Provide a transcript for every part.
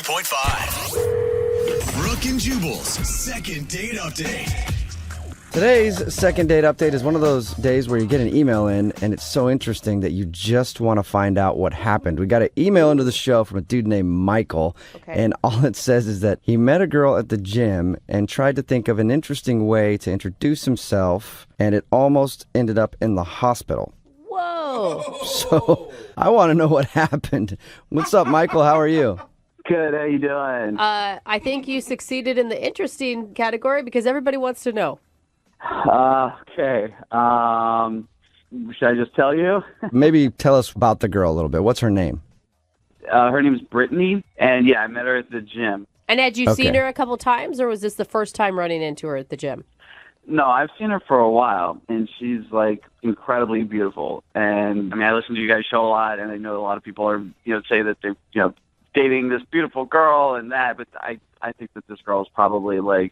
93.5. Brooke and Jubal's second date update. Today's second date update is one of those days where you get an email in and it's so interesting that you just want to find out what happened. We got an email into the show from a dude named Michael, and all it says is that he met a girl at the gym and tried to think of an interesting way to introduce himself, and it almost ended up in the hospital. Whoa. So I want to know what happened. What's up, Michael? How are you? Good, how you doing? I think you succeeded in the interesting category because everybody wants to know. Okay. Should I just tell you? Maybe tell us about the girl a little bit. What's her name? Her name is Brittany, and yeah, I met her at the gym. And had you seen her a couple times, or was this the first time running into her at the gym? No, I've seen her for a while, and she's like incredibly beautiful. And I mean, I listen to you guys' show a lot, and I know a lot of people are, say that they're, dating this beautiful girl and that, but I think that this girl is probably like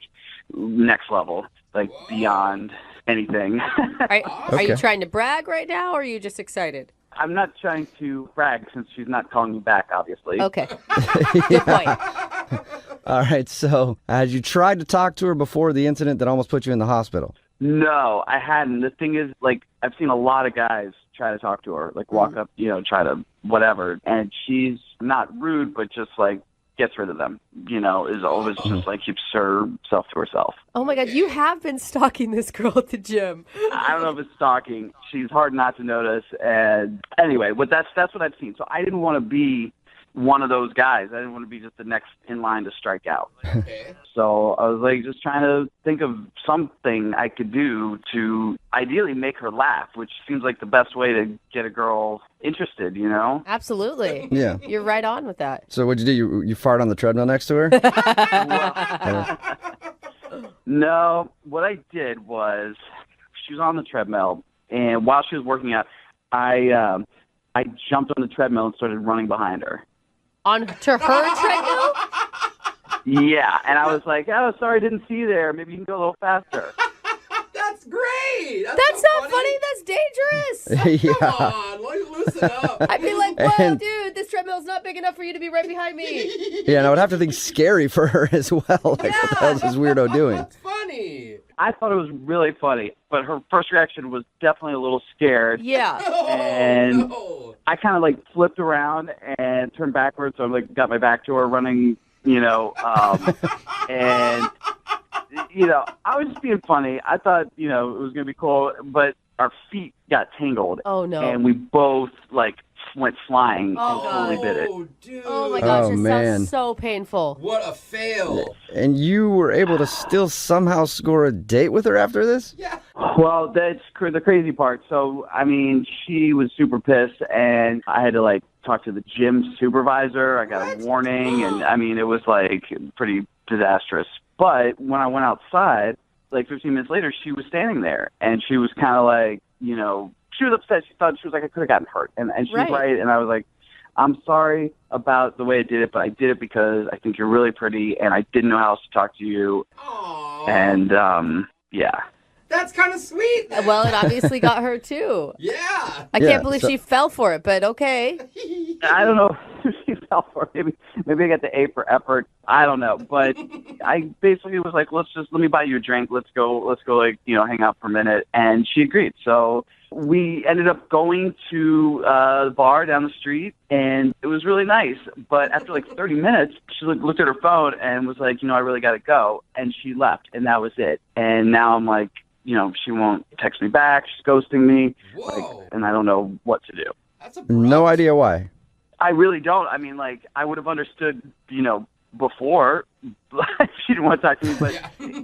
next level, like beyond anything. Are you trying to brag right now, or are you just excited? I'm not trying to brag since she's not calling me back, obviously. Okay. Good point. All right, so had you tried to talk to her before the incident that almost put you in the hospital? No, I hadn't. The thing is, like, I've seen a lot of guys try to talk to her, like walk up, try to whatever, and she's not rude, but just like gets rid of them, is always just like keeps herself to herself. Oh my God, you have been stalking this girl at the gym. I don't know if it's stalking. She's hard not to notice, and anyway, but that's what I've seen. So I didn't want to be one of those guys. I didn't want to be just the next in line to strike out. Okay. So I was like just trying to think of something I could do to ideally make her laugh, which seems like the best way to get a girl interested, Absolutely. Yeah. You're right on with that. So what'd you do? You fart on the treadmill next to her? No, what I did was she was on the treadmill, and while she was working out, I jumped on the treadmill and started running behind her. On to her treadmill? Yeah, and I was like, oh, sorry, didn't see you there. Maybe you can go a little faster. That's great. That's so not funny. That's dangerous. Yeah. Come on, loosen up. I'd be like, whoa, dude, this treadmill's not big enough for you to be right behind me. Yeah, and I would have to think scary for her as well. Like, what the hell is this weirdo doing? That's funny. I thought it was really funny, but her first reaction was definitely a little scared. Yeah. And No. I kind of like flipped around and turned backwards, so I like got my back to her running, and I was just being funny. I thought, it was going to be cool, but our feet got tangled. Oh, no. And we both, like, went flying and God. totally bit it. Oh, dude. Oh my gosh, Oh, it man. sounds so painful. What a fail. And you were able to still somehow score a date with her after this? Yeah. Well, that's the crazy part. So, I mean, she was super pissed, and I had to, like, talk to the gym supervisor. I got a warning, and, I mean, it was, like, pretty disastrous. But when I went outside, like 15 minutes later, she was standing there, and she was kind of like, she was upset. She thought, she was like, I could have gotten hurt. And she was right. And I was like, I'm sorry about the way I did it, but I did it because I think you're really pretty, and I didn't know how else to talk to you. Aww. And, yeah. That's kind of sweet. Then. Well, it obviously got her too. Yeah. I can't believe she fell for it, but okay. I don't know if she fell for it. Maybe I got the A for effort. I don't know. But I basically was like, let me buy you a drink. Let's go like, hang out for a minute. And she agreed. So we ended up going to the bar down the street, and it was really nice. But after like 30 minutes, she looked at her phone and was like, I really got to go. And she left, and that was it. And now I'm like, she won't text me back. She's ghosting me. Whoa. And I don't know what to do. That's a No idea why. I really don't. I mean, like, I would have understood, before she didn't want to talk to me, but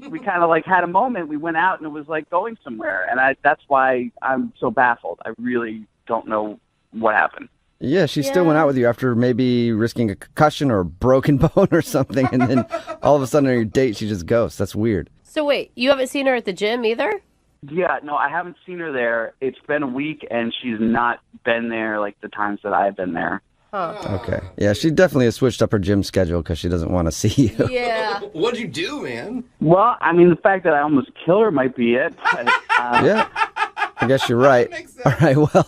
we kind of like had a moment. We went out and it was like going somewhere. And that's why I'm so baffled. I really don't know what happened. Yeah, she still went out with you after maybe risking a concussion or a broken bone or something. And then all of a sudden on your date, she just ghosts. That's weird. So wait, you haven't seen her at the gym either? Yeah, no, I haven't seen her there. It's been a week, and she's not been there like the times that I've been there. Huh. Okay. Yeah, she definitely has switched up her gym schedule because she doesn't want to see you. Yeah. What'd you do, man? Well, I mean, the fact that I almost killed her might be it. But, Yeah. I guess you're right. That makes sense. All right, well,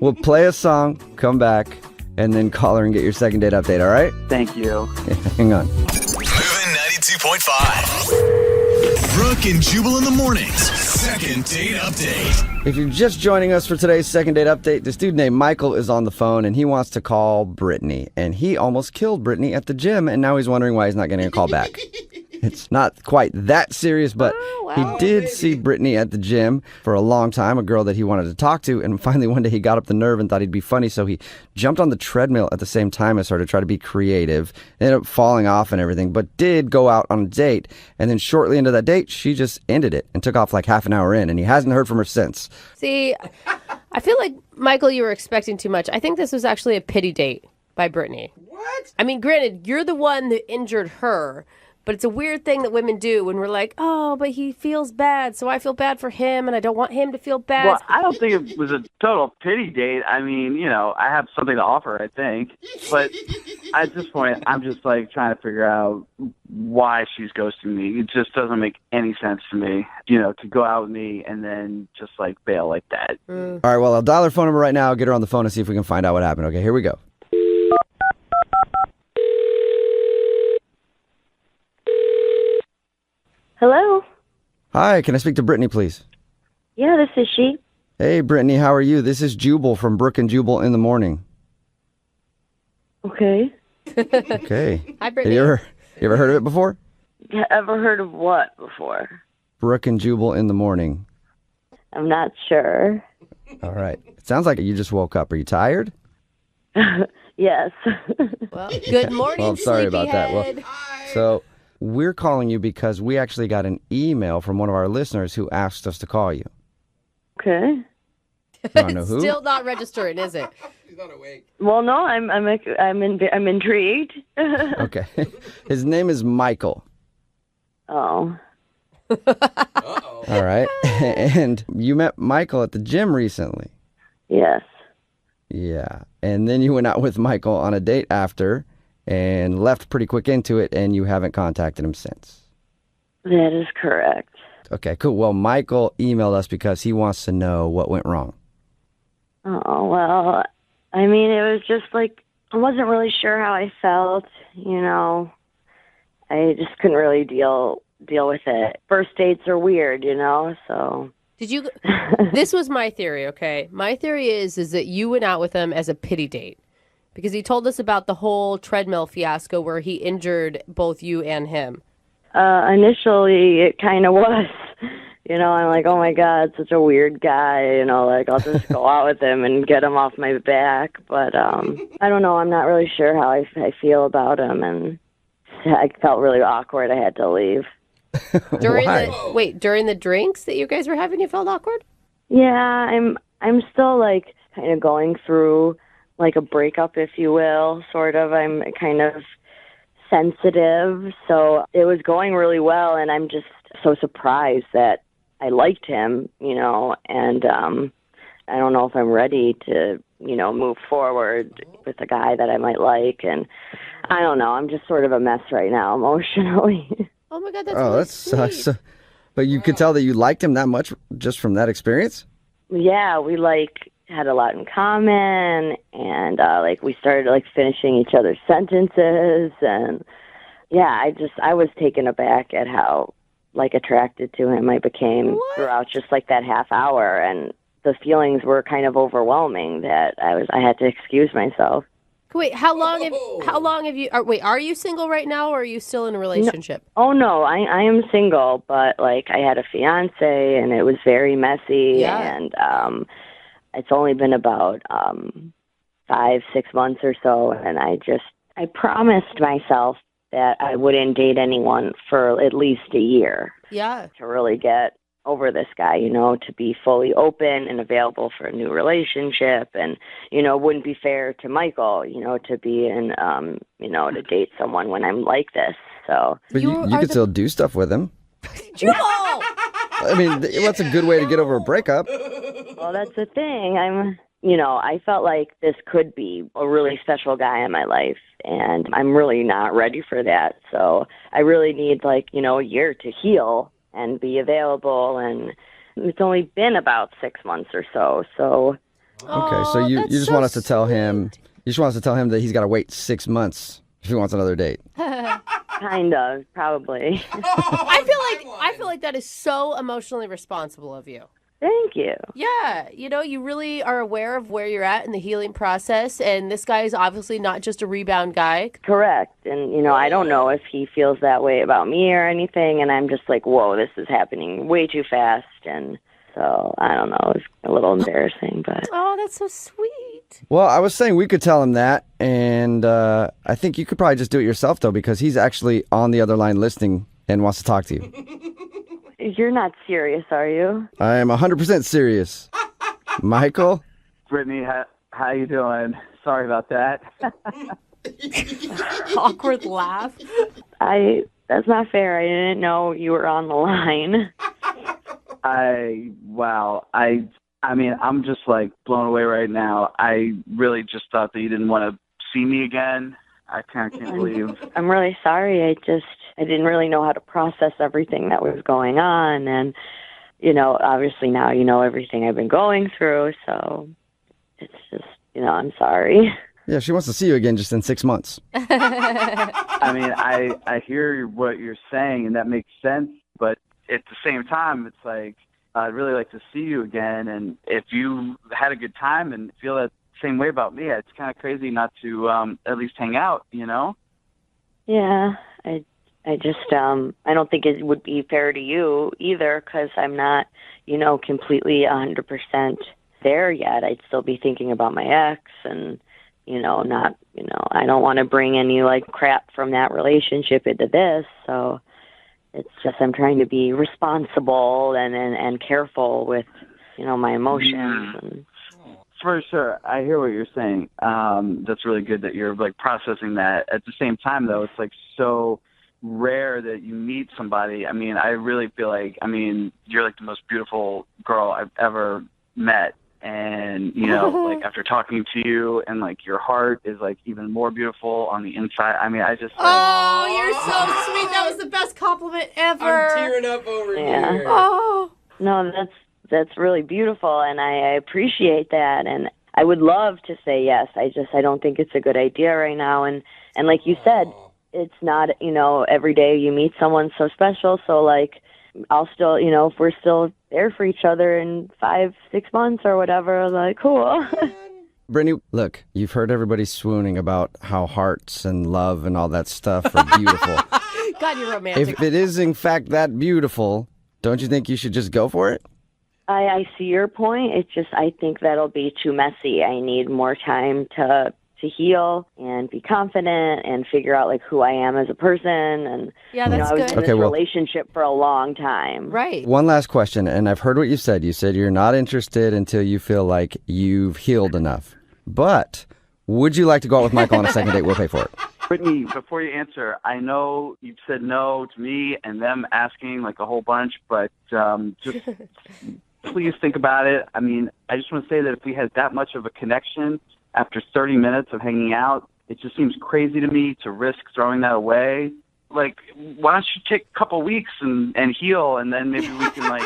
we'll play a song, come back, and then call her and get your second date update, all right? Thank you. Hang on. Moving 92.5. Brooke and Jubal in the mornings. Second date update. If you're just joining us for today's second date update, this dude named Michael is on the phone, and he wants to call Brittany. And he almost killed Brittany at the gym, and now he's wondering why he's not getting a call back. It's not quite that serious, but he did see Brittany at the gym for a long time, a girl that he wanted to talk to, and finally one day he got up the nerve and thought he'd be funny, so he jumped on the treadmill at the same time as her to try to be creative, ended up falling off and everything, but did go out on a date, and then shortly into that date, she just ended it and took off like half an hour in, and he hasn't heard from her since. See, I feel like, Michael, you were expecting too much. I think this was actually a pity date by Brittany. What? I mean, granted, you're the one that injured her, but it's a weird thing that women do when we're like, oh, but he feels bad, so I feel bad for him, and I don't want him to feel bad. Well, I don't think it was a total pity date. I mean, I have something to offer, I think. But at this point, I'm just like trying to figure out why she's ghosting me. It just doesn't make any sense to me, to go out with me and then just like bail like that. All right, well, I'll dial her phone number right now, get her on the phone and see if we can find out what happened. Okay, here we go. Hello? Hi, can I speak to Brittany, please? Yeah, this is she. Hey, Brittany, how are you? This is Jubal from Brooke and Jubal in the morning. Okay. Okay. Hi, Brittany. You ever heard of it before? Ever heard of what before? Brooke and Jubal in the morning. I'm not sure. All right. It sounds like you just woke up. Are you tired? Yes. Well, good morning, Well, I'm sorry about that. Well, sleepyhead. so we're calling you because we actually got an email from one of our listeners who asked us to call you. Okay. You want to know who? Still not registering, is it? She's not awake. Well, no, I'm intrigued. Okay. His name is Michael. Oh. Uh-oh. All right. And you met Michael at the gym recently. Yes. Yeah. And then you went out with Michael on a date after and left pretty quick into it, and you haven't contacted him since. That is correct. Okay, cool. Well, Michael emailed us because he wants to know what went wrong. Oh, well, I mean, it was just like, I wasn't really sure how I felt, I just couldn't really deal with it. First dates are weird, so. Did you? This was my theory, okay? My theory is that you went out with him as a pity date because he told us about the whole treadmill fiasco where he injured both you and him. Initially, it kind of was. I'm like, oh my God, such a weird guy. I'll just go out with him and get him off my back. But I don't know. I'm not really sure how I feel about him, and I felt really awkward. I had to leave. During the drinks that you guys were having, you felt awkward? Yeah, I'm still like kind of going through like a breakup, if you will, sort of. I'm kind of sensitive, so it was going really well, and I'm just so surprised that I liked him, and I don't know if I'm ready to, move forward with a guy that I might like, and I don't know. I'm just sort of a mess right now emotionally. Oh my God, that's Oh, really that sweet. sucks. But you could tell that you liked him that much just from that experience? Yeah, we had a lot in common, and we started finishing each other's sentences, and yeah, I was taken aback at how attracted to him I became throughout just that half hour, and the feelings were kind of overwhelming that I had to excuse myself. Wait, how long have you? Are you single right now, or are you still in a relationship? Oh no, I am single, but I had a fiance, and it was very messy, Yeah. and it's only been about 5-6 months or so, and I promised myself that I wouldn't date anyone for at least a year Yeah. to really get over this guy, to be fully open and available for a new relationship, and it wouldn't be fair to Michael, to be in to date someone when I'm like this. So But you could still do stuff with him. Jubal! I mean, what's a good way to get over a breakup? well, that's the thing. I felt like this could be a really special guy in my life, and I'm really not ready for that. So I really need a year to heal and be available, and it's only been about 6 months or so. So Okay, so you that's just so want us to tell him You just wants to tell him that he's got to wait 6 months if he wants another date. Kind of, probably. I feel like that is so emotionally responsible of you. Thank you. Yeah, you really are aware of where you're at in the healing process, and this guy is obviously not just a rebound guy. Correct. And, I don't know if he feels that way about me or anything, and I'm just like, whoa, this is happening way too fast, and so, I don't know, it's a little embarrassing, but... Oh, that's so sweet. Well, I was saying we could tell him that, and I think you could probably just do it yourself, though, because he's actually on the other line listening and wants to talk to you. You're not serious, are you? I am 100% serious. Michael? Brittany, how you doing? Sorry about that. Awkward laugh. That's not fair. I didn't know you were on the line. I mean, I'm just like blown away right now. I really just thought that you didn't want to see me again. I can't believe. I'm really sorry. I didn't really know how to process everything that was going on. And, obviously now you know everything I've been going through. So it's just, I'm sorry. Yeah, she wants to see you again just in 6 months. I mean, I hear what you're saying, and that makes sense. But at the same time, it's like, I'd really like to see you again. And if you had a good time and feel that same way about me, it's kind of crazy not to at least hang out, Yeah, I just, I don't think it would be fair to you either, because I'm not, completely 100% there yet. I'd still be thinking about my ex and, not, I don't want to bring any, crap from that relationship into this, so it's just I'm trying to be responsible and careful with, my emotions. And... For sure. I hear what you're saying. That's really good that you're, processing that. At the same time, though, it's, so rare that you meet somebody. I mean, I really feel like, you're, the most beautiful girl I've ever met. And, after talking to you and, your heart is, even more beautiful on the inside. I mean, I just... Oh, you're so sweet. That was the best compliment ever. I'm tearing up over here. Oh. No, that's really beautiful, and I appreciate that. And I would love to say yes. I don't think it's a good idea right now. And like you said, it's not, every day you meet someone so special. So, I'll still, if we're still there for each other in 5-6 months or whatever, cool. Brittany, look, you've heard everybody swooning about how hearts and love and all that stuff are beautiful. God, you're romantic. If it is, in fact, that beautiful, don't you think you should just go for it? I see your point. It's just I think that'll be too messy. I need more time to heal and be confident and figure out who I am as a person. And yeah, that's I was good. in this relationship for a long time. Right. One last question, and I've heard what you said. You said you're not interested until you feel like you've healed enough. But would you like to go out with Michael on a second date? We'll pay for it. Brittany, before you answer, I know you've said no to me and them asking a whole bunch, but just please think about it. I mean, I just want to say that if we had that much of a connection after 30 minutes of hanging out, it just seems crazy to me to risk throwing that away. Why don't you take a couple weeks and heal, and then maybe we can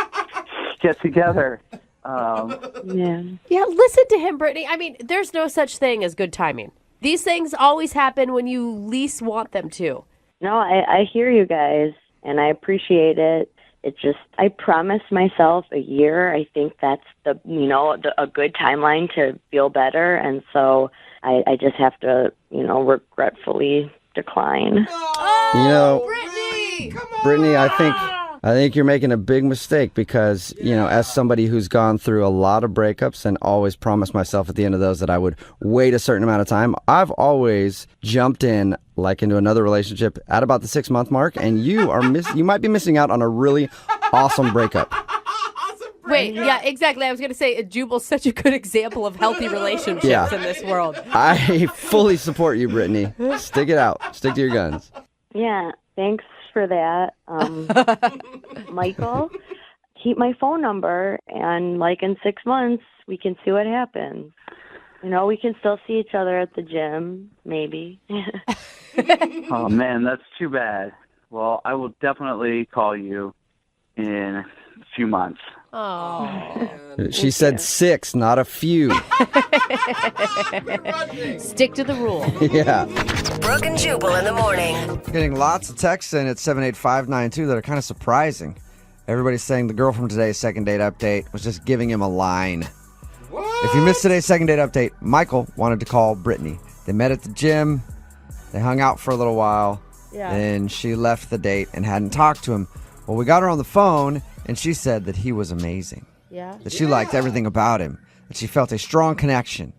get together. Yeah, listen to him, Brittany. I mean, there's no such thing as good timing. These things always happen when you least want them to. No, I hear you guys, and I appreciate it. It's just, I promised myself a year. I think that's a good timeline to feel better. And so I just have to, regretfully decline. Brittany! Come on! Brittany, I think you're making a big mistake because, as somebody who's gone through a lot of breakups and always promised myself at the end of those that I would wait a certain amount of time, I've always jumped in into another relationship at about the 6-month mark, and you might be missing out on a really awesome breakup. Wait, yeah, exactly. I was going to say, Jubal's such a good example of healthy relationships in this world. I fully support you, Brittany. Stick it out. Stick to your guns. Yeah, thanks for that. Michael, keep my phone number, and in 6 months, we can see what happens. We can still see each other at the gym, maybe. Oh, man, that's too bad. Well, I will definitely call you in a few months. Oh. She said 6, not a few. Stick to the rule. Yeah. Brooke and Jubal in the morning. Getting lots of texts in at 78592 that are kind of surprising. Everybody's saying the girl from today's second date update was just giving him a line. What? If you missed today's second date update, Michael wanted to call Brittany. They met at the gym. They hung out for a little while. Yeah. Then she left the date and hadn't talked to him. Well, we got her on the phone, and she said that he was amazing. Yeah. That she liked everything about him. That she felt a strong connection.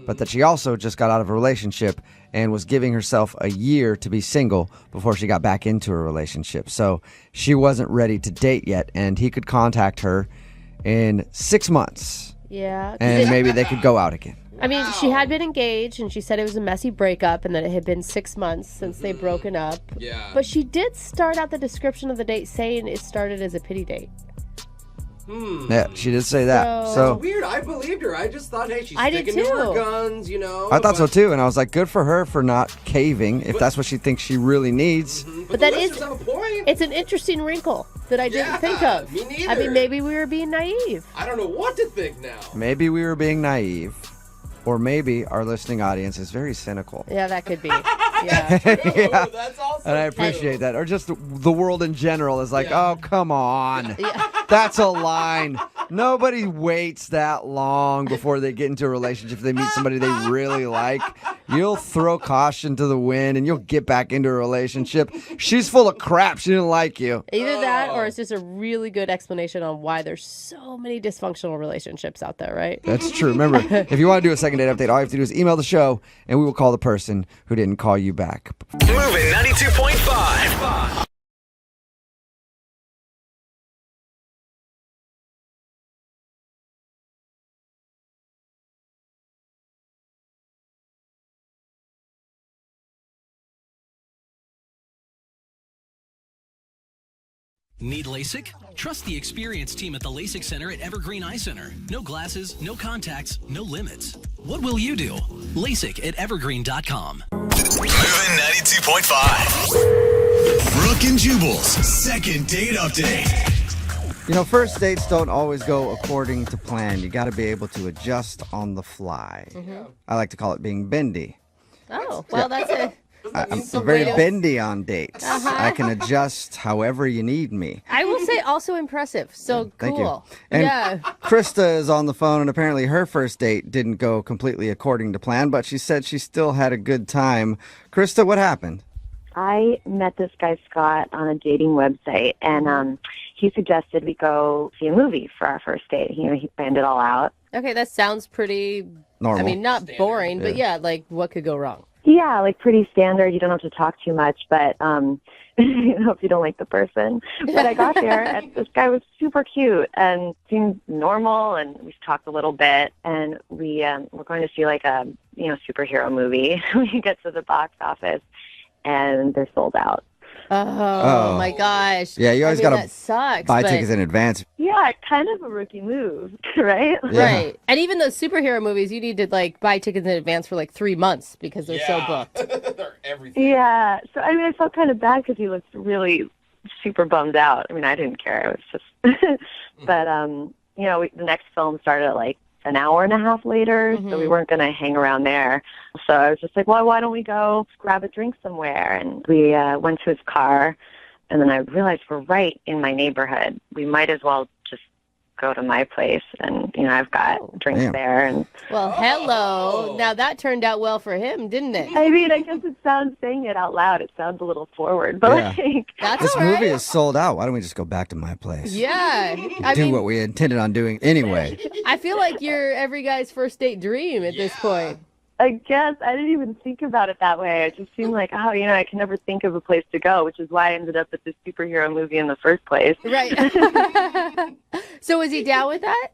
But that she also just got out of a relationship and was giving herself a year to be single before she got back into a relationship. So she wasn't ready to date yet, and he could contact her in 6 months. Yeah. And maybe they could go out again. I mean, she had been engaged, and she said it was a messy breakup, and that it had been 6 months since they'd broken up. Yeah. But she did start out the description of the date saying it started as a pity date. Yeah, she did say that. So Weird. I believed her. I just thought, hey, she's I did sticking to her too. guns, you know. I thought so too, and I was like, good for her for not caving if that's what she thinks she really needs. But that the is- listeners have a point. It's an interesting wrinkle that I didn't think of. Me neither. I mean, maybe we were being naive. I don't know what to think now. Maybe we were being naive, or maybe our listening audience is very cynical. Yeah, that could be. Yeah. Yeah. That's also And I appreciate that. Or just the world in general is like, oh, come on. That's a line. Nobody waits that long before they get into a relationship. If they meet somebody they really like, you'll throw caution to the wind and you'll get back into a relationship. She's full of crap. She didn't like you. Either that or it's just a really good explanation on why there's so many dysfunctional relationships out there, right? That's true. Remember, if you want to do a second date update, all you have to do is email the show and we will call the person who didn't call you back. Moving 92.5. Need LASIK? Trust the experienced team at the LASIK Center at Evergreen Eye Center. No glasses, no contacts, no limits. What will you do? LASIK at evergreen.com. Moving 92.5. Brooke and Jubal's second date update. You know, first dates don't always go according to plan. You got to be able to adjust on the fly. I like to call it being bendy. Oh, well, that's it. I'm very bendy on dates. I can adjust however you need me. I will say also impressive. So Thank cool. you. And Yeah. Krista is on the phone, and apparently her first date didn't go completely according to plan, but she said she still had a good time. Krista, what happened? I met this guy, Scott, on a dating website, and he suggested we go see a movie for our first date. He planned it all out. Okay, that sounds pretty, Normal. I mean, not boring, but yeah, like what could go wrong? Yeah, like pretty standard. You don't have to talk too much, but if you don't like the person. But I got there, and this guy was super cute and seemed normal, and we talked a little bit, and we're going to see like a superhero movie. We get to the box office, and they're sold out. Oh my gosh. Yeah, you always got that to sucks, buy but- tickets in advance. Yeah, kind of a rookie move, right? Yeah. Right. And even those superhero movies, you need to like buy tickets in advance for like 3 months because they're so booked. They're everything. Yeah. So I mean, I felt kind of bad because he looked really super bummed out. I mean, I didn't care. It was just, but the next film started at like an hour and a half later, so we weren't going to hang around there. So I was just like, well, why don't we go grab a drink somewhere? And we went to his car, and then I realized we're right in my neighborhood. We might as well just go to my place, and I've got drinks Damn. there. And Well, hello. Now that turned out well for him, didn't it? I mean, I guess it sounds, saying it out loud, it sounds a little forward, but Yeah. like, That's This all right. movie is sold out. Why don't we just go back to my place? Yeah. I Do mean, what we intended on doing anyway. I feel like you're every guy's first date dream at this point. I guess I didn't even think about it that way. It just seemed like, I can never think of a place to go, which is why I ended up at this superhero movie in the first place. Right. So was he down with that?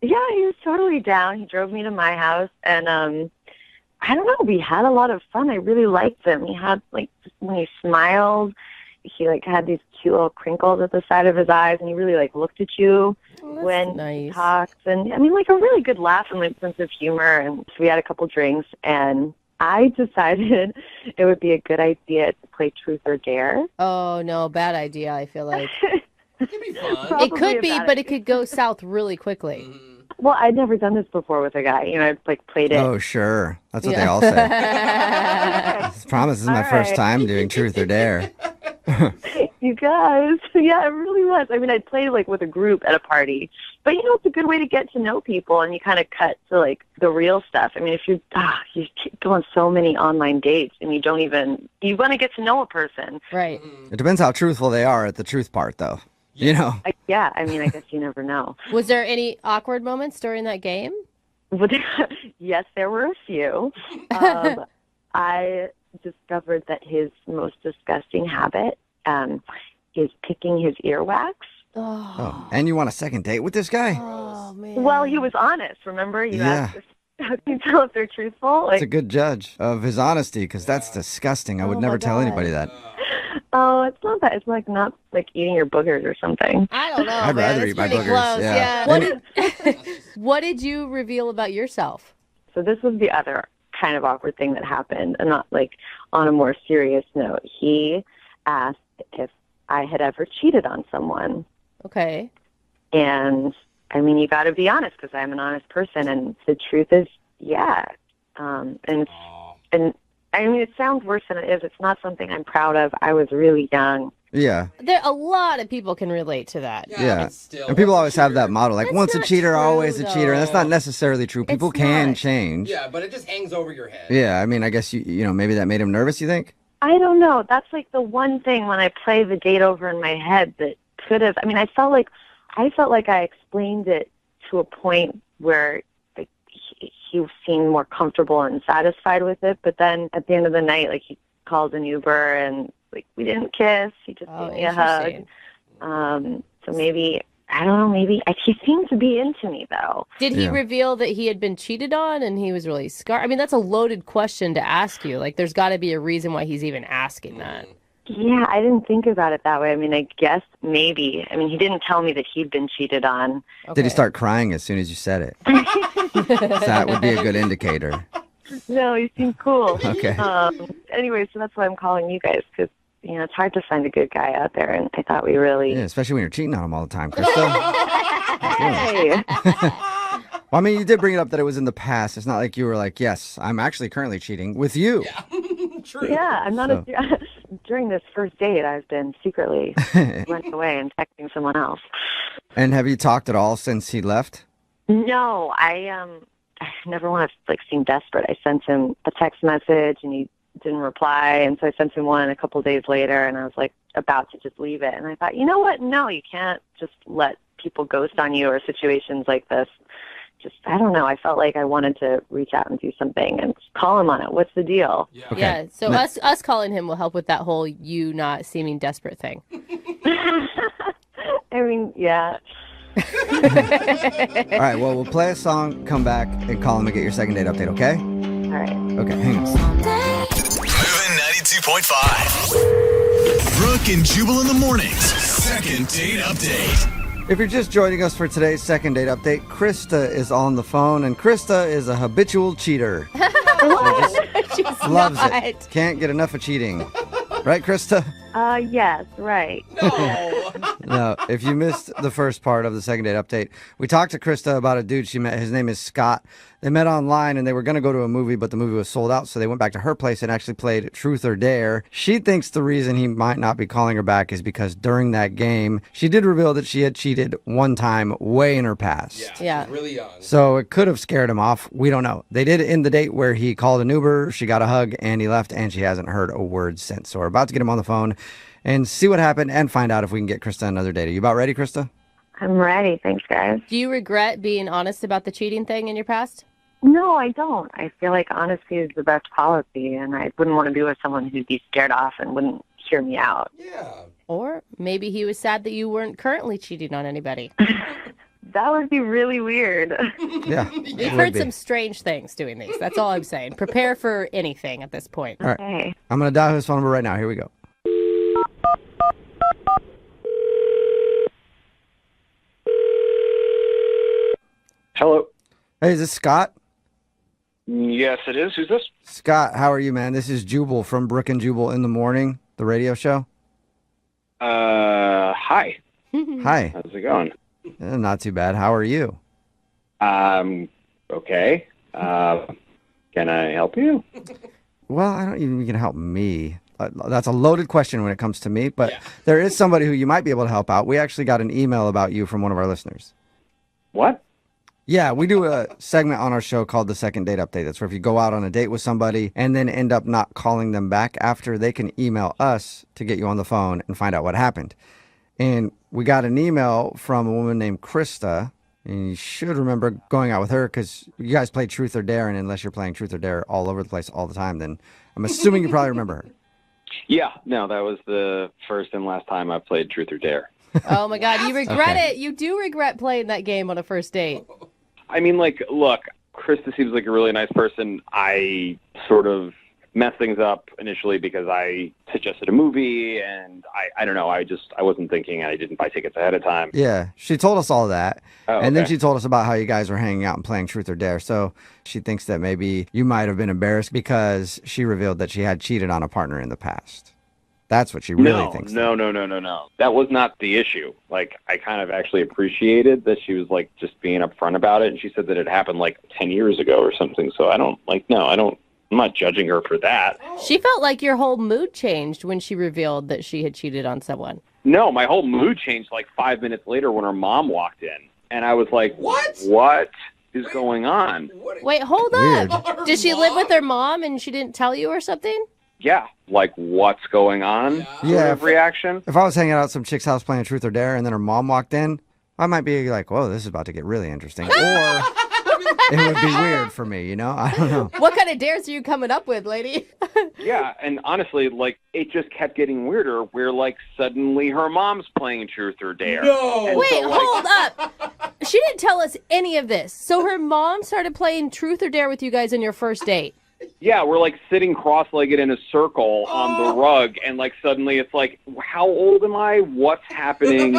Yeah, he was totally down. He drove me to my house, and I don't know, we had a lot of fun. I really liked him. He had, like, when he smiled, he, like, had these cute little crinkles at the side of his eyes, and he really, like, looked at you when he nice. talks. And, I mean, like, a really good laugh and, like, sense of humor. And so we had a couple drinks, and I decided it would be a good idea to play Truth or Dare. Oh, no, bad idea, I feel like. It could be fun. Probably It could a be, bad but it could go south really quickly. Well, I'd never done this before with a guy. You know, I've like played it. Oh, sure. That's what they all say. I promise this is my first time doing Truth or Dare. You guys. Yeah, it really was. I mean, I'd played like with a group at a party. But, you know, it's a good way to get to know people, and you kind of cut to like the real stuff. I mean, if you go on so many online dates and you want to get to know a person. Right. It depends how truthful they are at the truth part, though. You know? I mean, I guess you never know. Was there any awkward moments during that game? Yes, there were a few. I discovered that his most disgusting habit is picking his earwax. Oh, and you want a second date with this guy? Oh, man. Well, he was honest, remember? You asked us, how can you tell if they're truthful? It's a good judge of his honesty, because that's disgusting. I would never tell anybody that. Oh, it's not that. It's like not like eating your boogers or something. I don't know. I'd man. rather It's eat my pretty boogers, Close. yeah. What did you reveal about yourself? So this was the other kind of awkward thing that happened, and not like on a more serious note. He asked if I had ever cheated on someone. Okay. And I mean, you got to be honest, because I'm an honest person, and the truth is, yeah. And I mean, it sounds worse than it is. It's not something I'm proud of. I was really young. Yeah. A lot of people can relate to that. Yeah. But still, And people once a always have cheater- that model, like That's once a not cheater, true, always a cheater. And that's not though. necessarily true. People It's can not. change. Yeah, but it just hangs over your head. Yeah, I mean, I guess you know, maybe that made him nervous, you think? I don't know. That's like the one thing when I play the date over in my head that could have. I mean, I felt like I explained it to a point where like, he seemed more comfortable and satisfied with it. But then at the end of the night, like he called an Uber and like we didn't kiss. He just gave me a hug. So maybe. I don't know, maybe. He seemed to be into me, though. Did he reveal that he had been cheated on and he was really scarred? I mean, that's a loaded question to ask you. Like, there's got to be a reason why he's even asking that. Yeah, I didn't think about it that way. I mean, I guess maybe. I mean, he didn't tell me that he'd been cheated on. Okay. Did he start crying as soon as you said it? That would be a good indicator. No, he seemed cool. Okay. Anyway, so that's why I'm calling you guys, because, you know, it's hard to find a good guy out there, and I thought we really... Yeah, especially when you're cheating on him all the time, Krista. Hey. Well, I mean, you did bring it up that it was in the past. It's not like you were like, yes, I'm actually currently cheating with you. True. Yeah, I'm not during this first date, I've been secretly running away and texting someone else. And have you talked at all since he left? No, I never want to like seem desperate. I sent him a text message and he didn't reply, and so I sent him one a couple of days later, and I was like about to just leave it, and I thought, you know what? No, you can't just let people ghost on you or situations like this. Just, I don't know. I felt like I wanted to reach out and do something and call him on it. What's the deal? Yeah. Okay. Yeah, so us calling him will help with that whole you not seeming desperate thing. I mean, yeah. All right, well, we'll play a song, come back, and call him and get your second date update, okay? All right. Okay, hang on. Moving 92.5. Brooke and Jubal in the mornings. Second date update. If you're just joining us for today's second date update, Krista is on the phone, and Krista is a habitual cheater. She's Loves not. it. Can't get enough of cheating. Right, Krista? Yes, right. No. No, if you missed the first part of the second date update, we talked to Krista about a dude she met. His name is Scott. They met online and they were going to go to a movie, but the movie was sold out. So they went back to her place and actually played Truth or Dare. She thinks the reason he might not be calling her back is because during that game, she did reveal that she had cheated one time way in her past. Yeah. She's really young. So it could have scared him off. We don't know. They did end the date where he called an Uber, she got a hug, and he left, and she hasn't heard a word since. So we're about to get him on the phone and see what happened and find out if we can get Krista another date. Are you about ready, Krista? I'm ready. Thanks, guys. Do you regret being honest about the cheating thing in your past? No, I don't. I feel like honesty is the best policy, and I wouldn't want to be with someone who'd be scared off and wouldn't hear me out. Yeah. Or maybe he was sad that you weren't currently cheating on anybody. That would be really weird. Yeah. We've heard some strange things doing these. That's all I'm saying. Prepare for anything at this point. All right. Hey. I'm going to dial his phone number right now. Here we go. Hello. Hey, is this Scott? Yes, it is. Who's this? Scott, how are you, man? This is Jubal from Brooke and Jubal in the Morning, the radio show. Hi. Hi. How's it going? Not too bad. How are you? Okay. Can I help you? Well, I don't even think you can help me. That's a loaded question when it comes to me, but there is somebody who you might be able to help out. We actually got an email about you from one of our listeners. What? Yeah, we do a segment on our show called the Second Date Update. That's where if you go out on a date with somebody and then end up not calling them back after, they can email us to get you on the phone and find out what happened. And we got an email from a woman named Krista, and you should remember going out with her because you guys play Truth or Dare, and unless you're playing Truth or Dare all over the place all the time, then I'm assuming you probably remember her. Yeah, no, that was the first and last time I played Truth or Dare. Oh my God, you regret it. You do regret playing that game on a first date. I mean, like, look, Krista seems like a really nice person. I sort of messed things up initially because I suggested a movie, and I don't know, I wasn't thinking, and I didn't buy tickets ahead of time. Yeah, she told us all that. Oh, and then okay. she told us about how you guys were hanging out and playing Truth or Dare. So she thinks that maybe you might have been embarrassed because she revealed that she had cheated on a partner in the past. That's what she really thinks. No. That was not the issue. Like, I kind of actually appreciated that she was, like, just being upfront about it, and she said that it happened, like, 10 years ago or something. So I'm not judging her for that. She felt like your whole mood changed when she revealed that she had cheated on someone. No, my whole mood changed like 5 minutes later when her mom walked in. And I was like, What is going on? Wait, hold up. Did she live with her mom and she didn't tell you or something? Yeah, like, what's going on? Yeah. Sort of reaction. If I was hanging out at some chick's house playing Truth or Dare and then her mom walked in, I might be like, whoa, this is about to get really interesting. Or it would be weird for me, you know? I don't know. What kind of dares are you coming up with, lady? Yeah, and honestly, like, it just kept getting weirder where, like, suddenly her mom's playing Truth or Dare. No! And Wait, so, like, hold up. She didn't tell us any of this. So her mom started playing Truth or Dare with you guys on your first date. Yeah, we're, like, sitting cross-legged in a circle on the rug, and, like, suddenly it's like, how old am I? What's happening?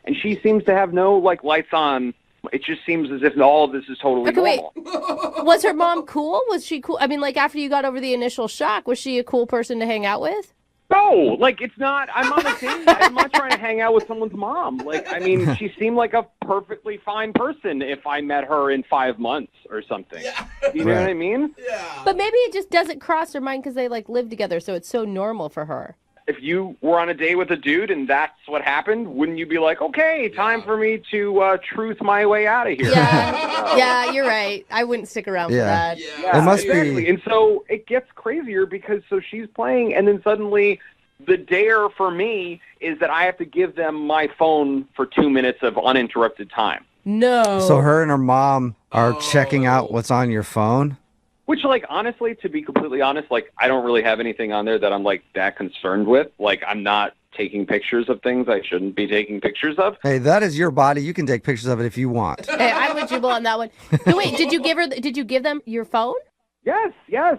And she seems to have no, like, lights on. It just seems as if all of this is totally normal. Wait. Was her mom cool? Was she cool? I mean, like, after you got over the initial shock, was she a cool person to hang out with? No, like, it's not. I'm on a date. I'm not trying to hang out with someone's mom. Like, I mean, she seemed like a perfectly fine person if I met her in 5 months or something. Yeah. You know what I mean? Yeah. But maybe it just doesn't cross her mind because they, like, live together, so it's so normal for her. If you were on a date with a dude and that's what happened, wouldn't you be like, okay, time for me to truth my way out of here? Yeah, you're right. I wouldn't stick around for that. Yeah, It must exactly. be. And so it gets crazier because so she's playing, and then suddenly the dare for me is that I have to give them my phone for 2 minutes of uninterrupted time. No. So her and her mom are checking out what's on your phone? Which, like, honestly, to be completely honest, like, I don't really have anything on there that I'm, like, that concerned with. Like, I'm not taking pictures of things I shouldn't be taking pictures of. Hey, that is your body. You can take pictures of it if you want. Hey, I'm with Jubal on that one. So wait, did you give them your phone? Yes,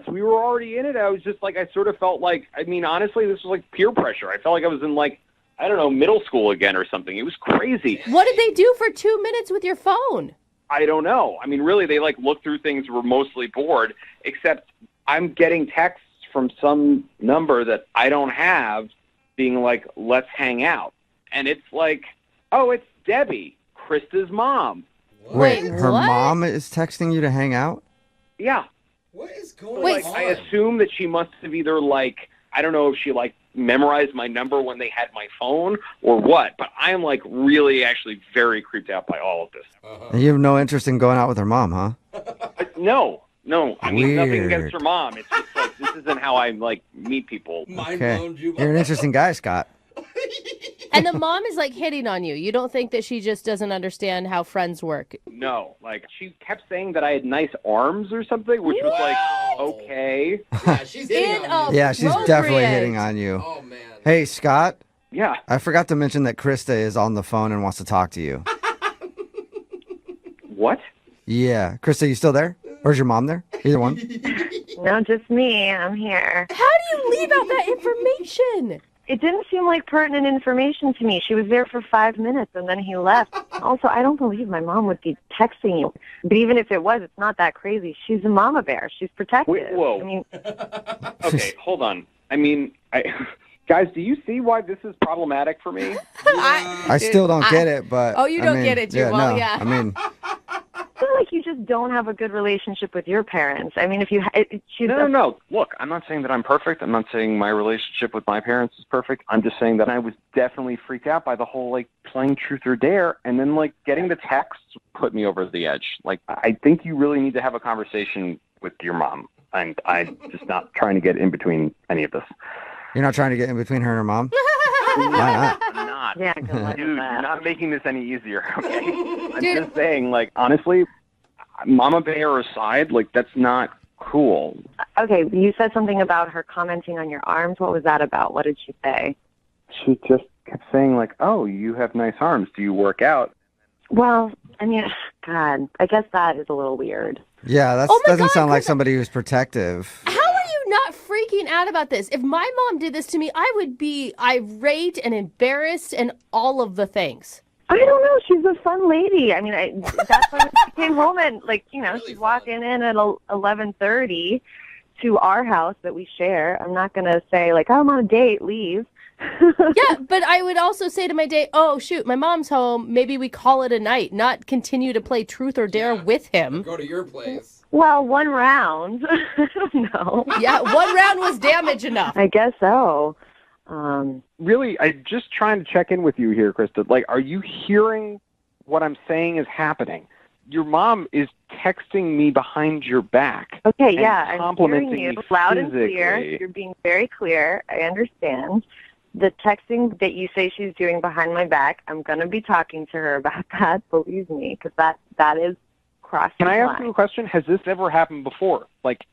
we were already in it. I was just, like, I sort of felt like, I mean, honestly, this was, like, peer pressure. I felt like I was in, like, I don't know, middle school again or something. It was crazy. What did they do for 2 minutes with your phone? I don't know. I mean, really, they, like, looked through things, were mostly bored, except I'm getting texts from some number that I don't have being like, let's hang out. And it's like, oh, it's Debbie, Krista's mom. Wait, Wait, her what? mom is texting you to hang out? Yeah. What is going Wait, on? I assume that she must have either, like, I don't know if she, like, memorized my number when they had my phone or what, but I am, like, really actually very creeped out by all of this. And you have no interest in going out with her mom, huh? No. I mean, nothing Weird. against her mom. It's just, like, this isn't how I, like, meet people. Mind Okay. blown, Jubal. You're an interesting guy, Scott. And the mom is like hitting on you. You don't think that she just doesn't understand how friends work? No. Like, she kept saying that I had nice arms or something, which was like, Wow. okay. Yeah, she's hitting on you. Yeah, she's definitely Appropriate. hitting on you. Oh, man. Hey, Scott, Yeah. I forgot to mention that Krista is on the phone and wants to talk to you. What? Yeah. Krista, you still there? Or is your mom there? Either one? No, just me. I'm here. How do you leave out that information? It didn't seem like pertinent information to me. She was there for 5 minutes and then he left. Also, I don't believe my mom would be texting you. But even if it was, it's not that crazy. She's a mama bear. She's protective. Wait, whoa. I mean, Okay, hold on. I mean, Guys, do you see why this is problematic for me? I still don't get it, but Oh, you don't get it, Jubal, yeah. I mean, I feel like you just don't have a good relationship with your parents. I mean, if you... No. Look, I'm not saying that I'm perfect. I'm not saying my relationship with my parents is perfect. I'm just saying that I was definitely freaked out by the whole, like, playing truth or dare, and then, like, getting the text put me over the edge. Like, I think you really need to have a conversation with your mom, and I'm just not trying to get in between any of this. you're not trying to get in between her and her mom? Why not? I'm not. Yeah, good luck Dude, with that. you're not making this any easier, okay? I'm just saying, like, honestly, Mama Bear aside, like, that's not cool. Okay, you said something about her commenting on your arms. What was that about? What did she say? She just kept saying, like, oh, you have nice arms. Do you work out? Well, I mean, God, I guess that is a little weird. Yeah, that doesn't sound like somebody who's protective. How are you not freaking out about this? If my mom did this to me, I would be irate and embarrassed and all of the things. I don't know. She's a fun lady. I mean, that's why she came home and, like, you know, she's walking in at 11:30 to our house that we share. I'm not going to say, like, I'm on a date, leave. Yeah, but I would also say to my date, oh, shoot, my mom's home. Maybe we call it a night, not continue to play truth or dare with him. Go to your place. Well, one round. I don't know. Yeah, one round was damage enough. I guess so. Really, I'm just trying to check in with you here, Krista. Like, are you hearing what I'm saying is happening? Your mom is texting me behind your back. Okay, and yeah, I'm complimenting hearing you me loud and clear. physically. You're being very clear. I understand. The texting that you say she's doing behind my back, I'm going to be talking to her about that, believe me, because that is crossing Can I the ask you line. a question? Has this ever happened before? Like,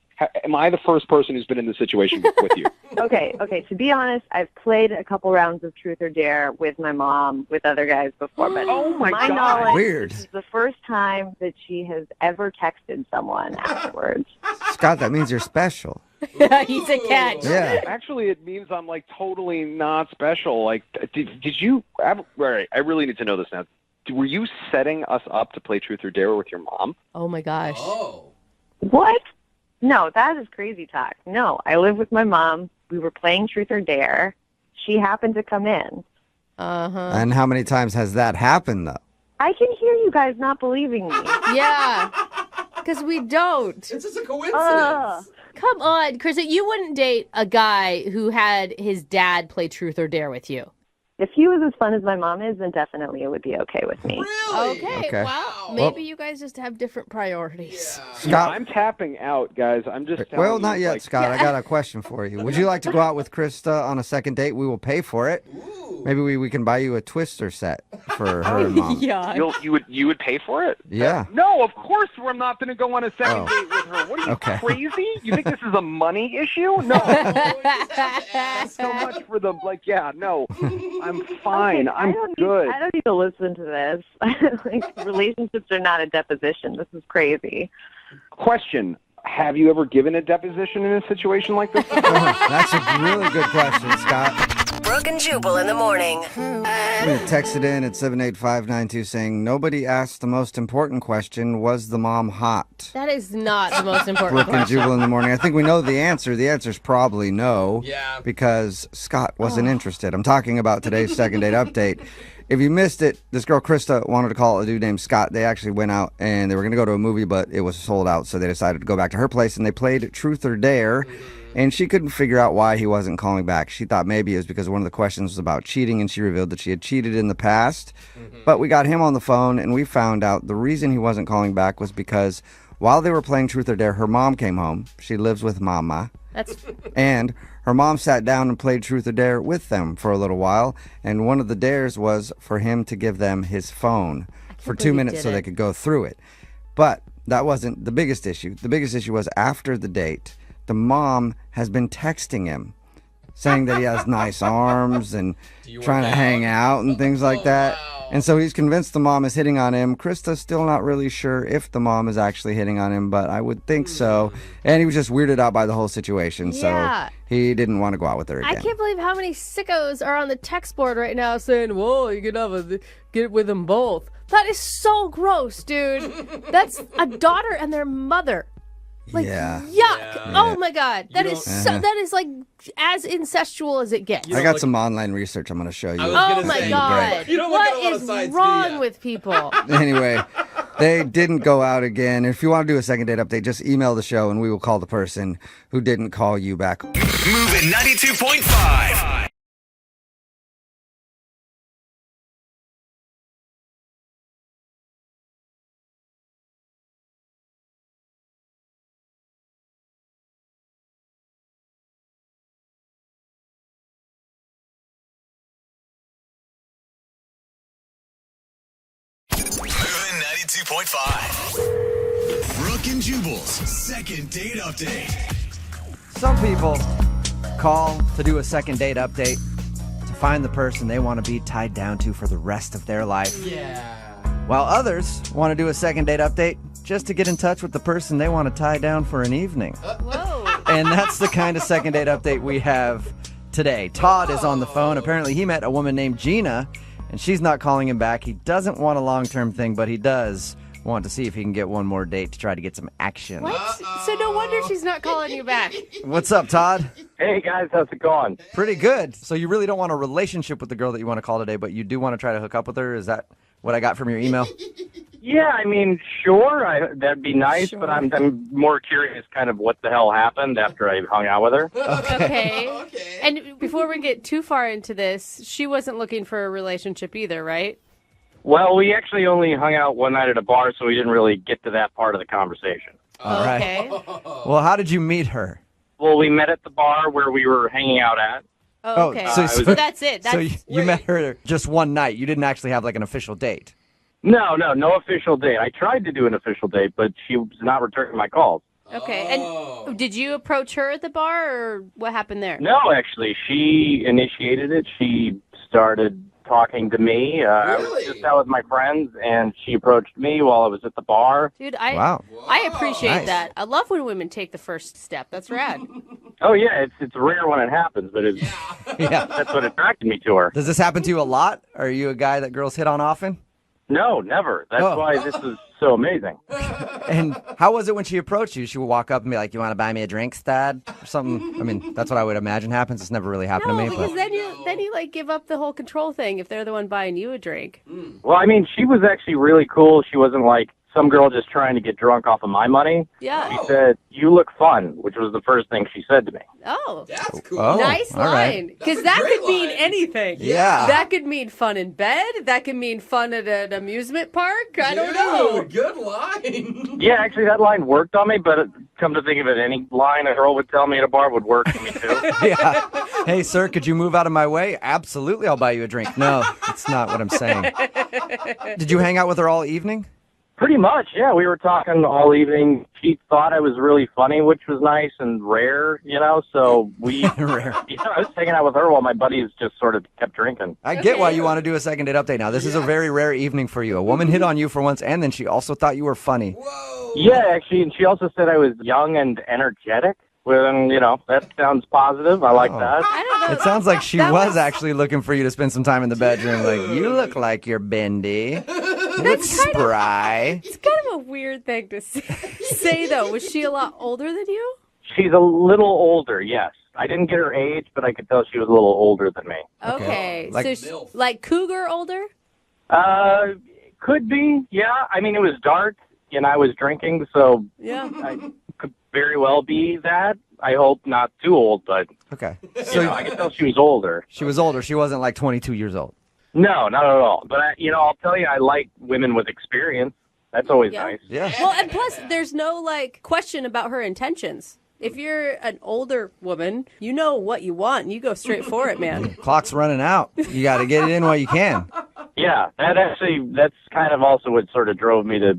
am I the first person who's been in this situation with you? Okay. To be honest, I've played a couple rounds of Truth or Dare with my mom, with other guys before, but Oh, my God. knowledge, Weird. this is the first time that she has ever texted someone afterwards. Scott, that means you're special. He's a catch. Yeah. Actually, it means I'm, like, totally not special. Like, did you... All right, I really need to know this now. Were you setting us up to play Truth or Dare with your mom? Oh, my gosh. Oh. What? No, that is crazy talk. No, I live with my mom. We were playing Truth or Dare. She happened to come in. Uh-huh. And how many times has that happened, though? I can hear you guys not believing me. Yeah, because we don't. It's just a coincidence. Come on, Krista, you wouldn't date a guy who had his dad play Truth or Dare with you. If he was as fun as my mom is, then definitely it would be okay with me. Really? Okay, Wow. well, maybe you guys just have different priorities. Yeah. Scott, I'm tapping out, guys. I'm just telling well, you, not yet, like, Scott. I got a question for you. Would you like to go out with Krista on a second date? We will pay for it. Ooh. Maybe we can buy you a Twister set for her and mom. Yeah. You would pay for it? Yeah. No, of course we're not going to go on a second Oh. date with her. What are you, Okay. crazy? You think this is a money issue? No. So much for the, like, yeah, no. I'm fine. Okay, I'm good. I don't need to listen to this. Like, relationships are not a deposition. This is crazy. Question. Have you ever given a deposition in a situation like this? That's a really good question, Scott. Brooke and Jubal in the morning. We texted in at 78592 saying, nobody asked the most important question, was the mom hot? That is not the most important Brooke and question. Jubal in the morning. I think we know the answer. The answer's probably no. Yeah. Because Scott wasn't interested. I'm talking about today's second date update. If you missed it, this girl Krista wanted to call a dude named Scott. They actually went out and they were going to go to a movie, but it was sold out. So they decided to go back to her place and they played Truth or Dare. And she couldn't figure out why he wasn't calling back. She thought maybe it was because one of the questions was about cheating, and she revealed that she had cheated in the past. But we got him on the phone, and we found out the reason he wasn't calling back was because while they were playing Truth or Dare, her mom came home. She lives with Mama. That's And her mom sat down and played Truth or Dare with them for a little while. And one of the dares was for him to give them his phone for 2 believe he minutes did so they it. could go through it. But that wasn't the biggest issue. The biggest issue was after the date, the mom has been texting him saying that he has nice arms and you trying to work hang out and things like that. wow. And so he's convinced the mom is hitting on him. Krista's still not really sure if the mom is actually hitting on him, but I would think so. And he was just weirded out by the whole situation, Yeah. so he didn't want to go out with her again. I can't believe how many sickos are on the text board right now saying, whoa, you can get with them both. That is so gross, dude. That's a daughter and their mother. Like, Yeah. yuck. Yeah. Oh, my God. That You is don't- that is like as incestual as it gets. I got some online research I'm going to show you. I was Oh, gonna my say, God. you don't look at a lot What of is sites, do wrong ya? with people? Anyway, they didn't go out again. If you want to do a second date update, just email the show and we will call the person who didn't call you back. Moving 92.5. Moving 92.5. Brooke and Jubal's second date update. Some people call to do a second date update to find the person they want to be tied down to for the rest of their life. Yeah. While others want to do a second date update just to get in touch with the person they want to tie down for an evening. Whoa. And that's the kind of second date update we have today. Todd is on the phone. Apparently he met a woman named Gina, and she's not calling him back. He doesn't want a long-term thing, but he does want to see if he can get one more date to try to get some action. What? So no wonder she's not calling you back. What's up, Todd? Hey guys, how's it going? Pretty good. So you really don't want a relationship with the girl that you want to call today, but you do want to try to hook up with her? Is that what I got from your email? Yeah, I mean, sure, that'd be nice, but I'm more curious kind of what the hell happened after I hung out with her. Okay. Okay. And before we get too far into this, she wasn't looking for a relationship either, right? Well, we actually only hung out one night at a bar, so we didn't really get to that part of the conversation. All right. Okay. Well, how did you meet her? Well, we met at the bar where we were hanging out at. Oh, okay. so- so that's it. That's So you met her just one night. You didn't actually have like an official date. No official date. I tried to do an official date, but she was not returning my calls. okay. Oh. And did you approach her at the bar, or what happened there? No, actually, she initiated it. She started talking to me. I was Really? just out with my friends, and she approached me while I was at the bar. Dude, Wow. I appreciate Nice. that. I love when women take the first step. That's rad. Oh yeah, it's rare when it happens, but it's, Yeah. that's what attracted me to her. Does this happen to you a lot? Are you a guy that girls hit on often? No, never. That's Oh. why this is so amazing. And how was it when she approached you? She would walk up and be like, "You want to buy me a drink, Stad?" Or something. I mean, that's what I would imagine happens. It's never really happened No, to me. because But then you like give up the whole control thing if they're the one buying you a drink. Well, I mean, she was actually really cool. She wasn't like some girl just trying to get drunk off of my money. Yeah. She said, "You look fun," which was the first thing she said to me. Oh. That's cool. Oh. Nice all right. line. Because That's a that great could mean line. anything. Yeah. That could mean fun in bed. That could mean fun at an amusement park. I don't know. Dude, good line. Yeah, actually, that line worked on me, but come to think of it, any line a girl would tell me at a bar would work for me, too. Yeah. Hey, sir, could you move out of my way? Absolutely, I'll buy you a drink. No, that's not what I'm saying. Did you hang out with her all evening? Pretty much, yeah. We were talking all evening. She thought I was really funny, which was nice and rare, so we... Rare. I was hanging out with her while my buddies just sort of kept drinking. I get why you want to do a second date update now. This is a very rare evening for you. A woman hit on you for once, and then she also thought you were funny. Whoa. Yeah, actually, and she also said I was young and energetic. Well, that sounds positive. I like that. I don't know. It sounds like she That was actually looking for you to spend some time in the bedroom. Like, you look like you're bendy. You look spry. It's kind of a weird thing to say, though. Was she a lot older than you? She's a little older, yes. I didn't get her age, but I could tell she was a little older than me. Okay. Like- So, like cougar older? Could be, yeah. I mean, it was dark, and I was drinking, so Yeah. I could very well be that. I hope not too old, but Okay. I So could tell she was older. she was older. She wasn't like 22 years old. No, not at all. But, I'll tell you, I like women with experience. That's always Yeah. nice. Yeah. Well, and plus, there's no question about her intentions. If you're an older woman, you know what you want, and you go straight for it, man. Clock's running out. You got to get it in while you can. Yeah, that's kind of also what sort of drove me to,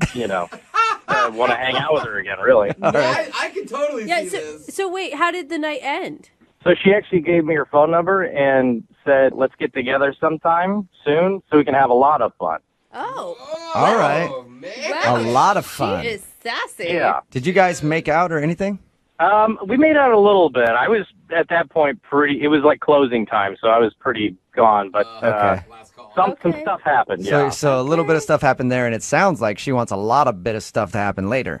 want to hang out with her again, really. I can totally Yeah. see this. So wait, how did the night end? So she actually gave me her phone number and said, let's get together sometime soon so we can have a lot of fun. Oh, All right. Man. wow. A lot of fun. She is sassy. Yeah. Did you guys make out or anything? We made out a little bit. I was, at that point, it was like closing time, so I was pretty gone. But Okay. Last call. some Okay. stuff happened, So, yeah. so a little bit of stuff happened there, and it sounds like she wants a lot of bit of stuff to happen later.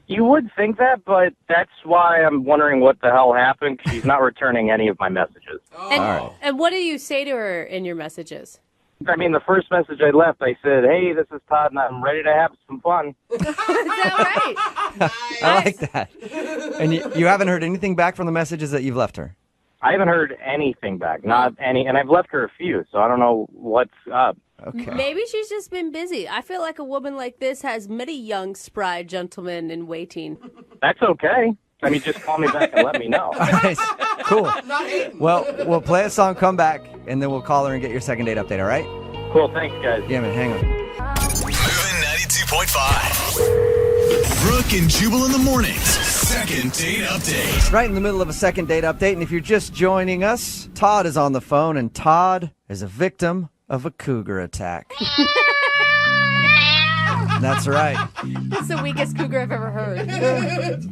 You would think that, but that's why I'm wondering what the hell happened, 'cause she's not returning any of my messages. And what do you say to her in your messages? I mean, the first message I left, I said, hey, this is Todd, and I'm ready to have some fun. Is that right? I like that. And you haven't heard anything back from the messages that you've left her? I haven't heard anything back, not any, and I've left her a few, so I don't know what's up. Okay. Maybe she's just been busy. I feel like a woman like this has many young, spry gentlemen in waiting. That's okay. I mean, just call me back and let me know. All right. Cool. Well, we'll play a song, come back, and then we'll call her and get your second date update, all right? Cool, thanks, guys. Yeah, man, hang on. Moving 92.5. Brooke and Jubal in the mornings. Second date update. Right in the middle of a second date update, and if you're just joining us, Todd is on the phone, and Todd is a victim of a cougar attack. That's right. That's the weakest cougar I've ever heard.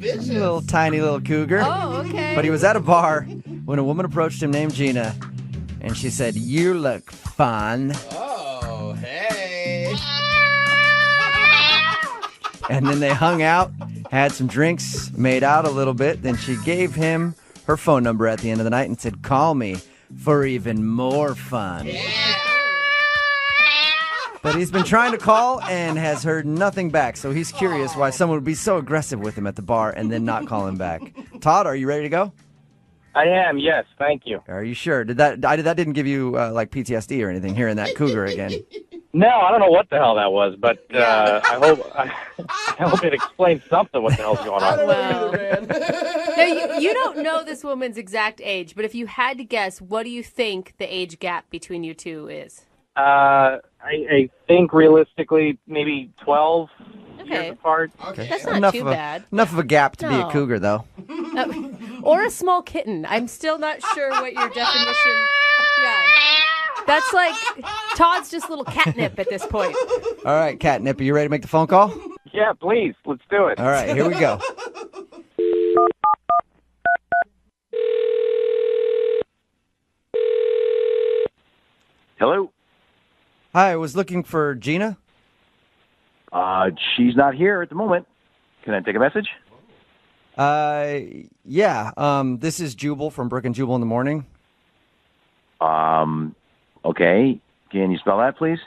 Little tiny little cougar. Oh, okay. But he was at a bar when a woman approached him named Gina, and she said, "You look fun." Oh, hey. And then they hung out, had some drinks, made out a little bit. Then she gave him her phone number at the end of the night and said, "Call me for even more fun." Yeah. But he's been trying to call and has heard nothing back. So he's curious why someone would be so aggressive with him at the bar and then not call him back. Todd, are you ready to go? I am, yes, thank you. Are you sure? That didn't give you like PTSD or anything, hearing that cougar again? No, I don't know what the hell that was, but I hope it explains something what the hell's going on. Well, no, you don't know this woman's exact age, but if you had to guess, what do you think the age gap between you two is? I think realistically maybe 12 years apart. Okay. That's not too bad. Enough of a gap to be a No. cougar, though. Or a small kitten. I'm still not sure what your definition. Yeah. That's like Todd's just little catnip at this point. All right, Catnip, are you ready to make the phone call? Yeah, please, let's do it. All right, here we go. Hello? Hi, I was looking for Gina. She's not here at the moment. Can I take a message? Yeah. This is Jubal from Brooke and Jubal in the morning. Okay. Can you spell that, please?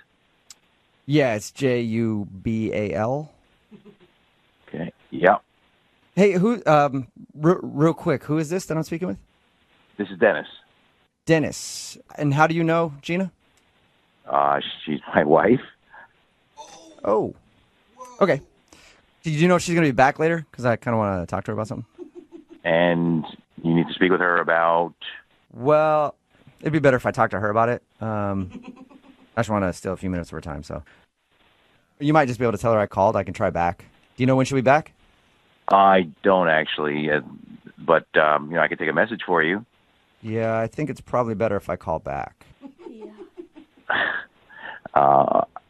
Yeah, it's Jubal. Okay. Yeah. Hey, who? Real quick, who is this that I'm speaking with? This is Dennis. Dennis. And how do you know Gina? She's my wife. Oh. Okay. Did you know she's going to be back later? Because I kind of want to talk to her about something. And you need to speak with her about... Well, it'd be better if I talked to her about it. I just want to steal a few minutes of her time, so. You might just be able to tell her I called. I can try back. Do you know when she'll be back? I don't actually, but I could take a message for you. Yeah, I think it's probably better if I call back.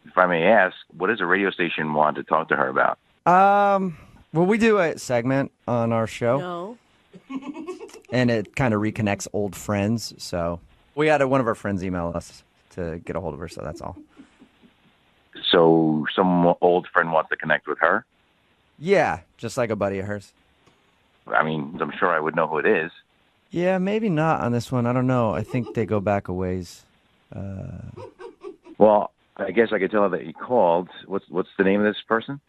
If I may ask, what does a radio station want to talk to her about? Well, we do a segment on our show. No. And it kind of reconnects old friends, so we had one of our friends email us to get a hold of her, so that's all. So some old friend wants to connect with her? Yeah, just like a buddy of hers. I mean, I'm sure I would know who it is. Yeah, maybe not on this one. I don't know. I think they go back a ways. Well, I guess I could tell her that you called. What's the name of this person?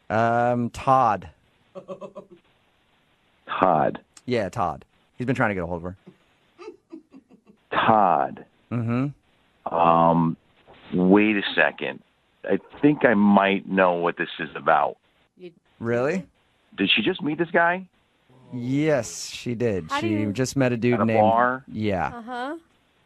Todd. Todd. Yeah, Todd. He's been trying to get a hold of her. Todd. Mm-hmm. Wait a second. I think I might know what this is about. Really? Did she just meet this guy? Yes, she did. How do She you- just met a dude At a named... bar? Yeah. Uh-huh.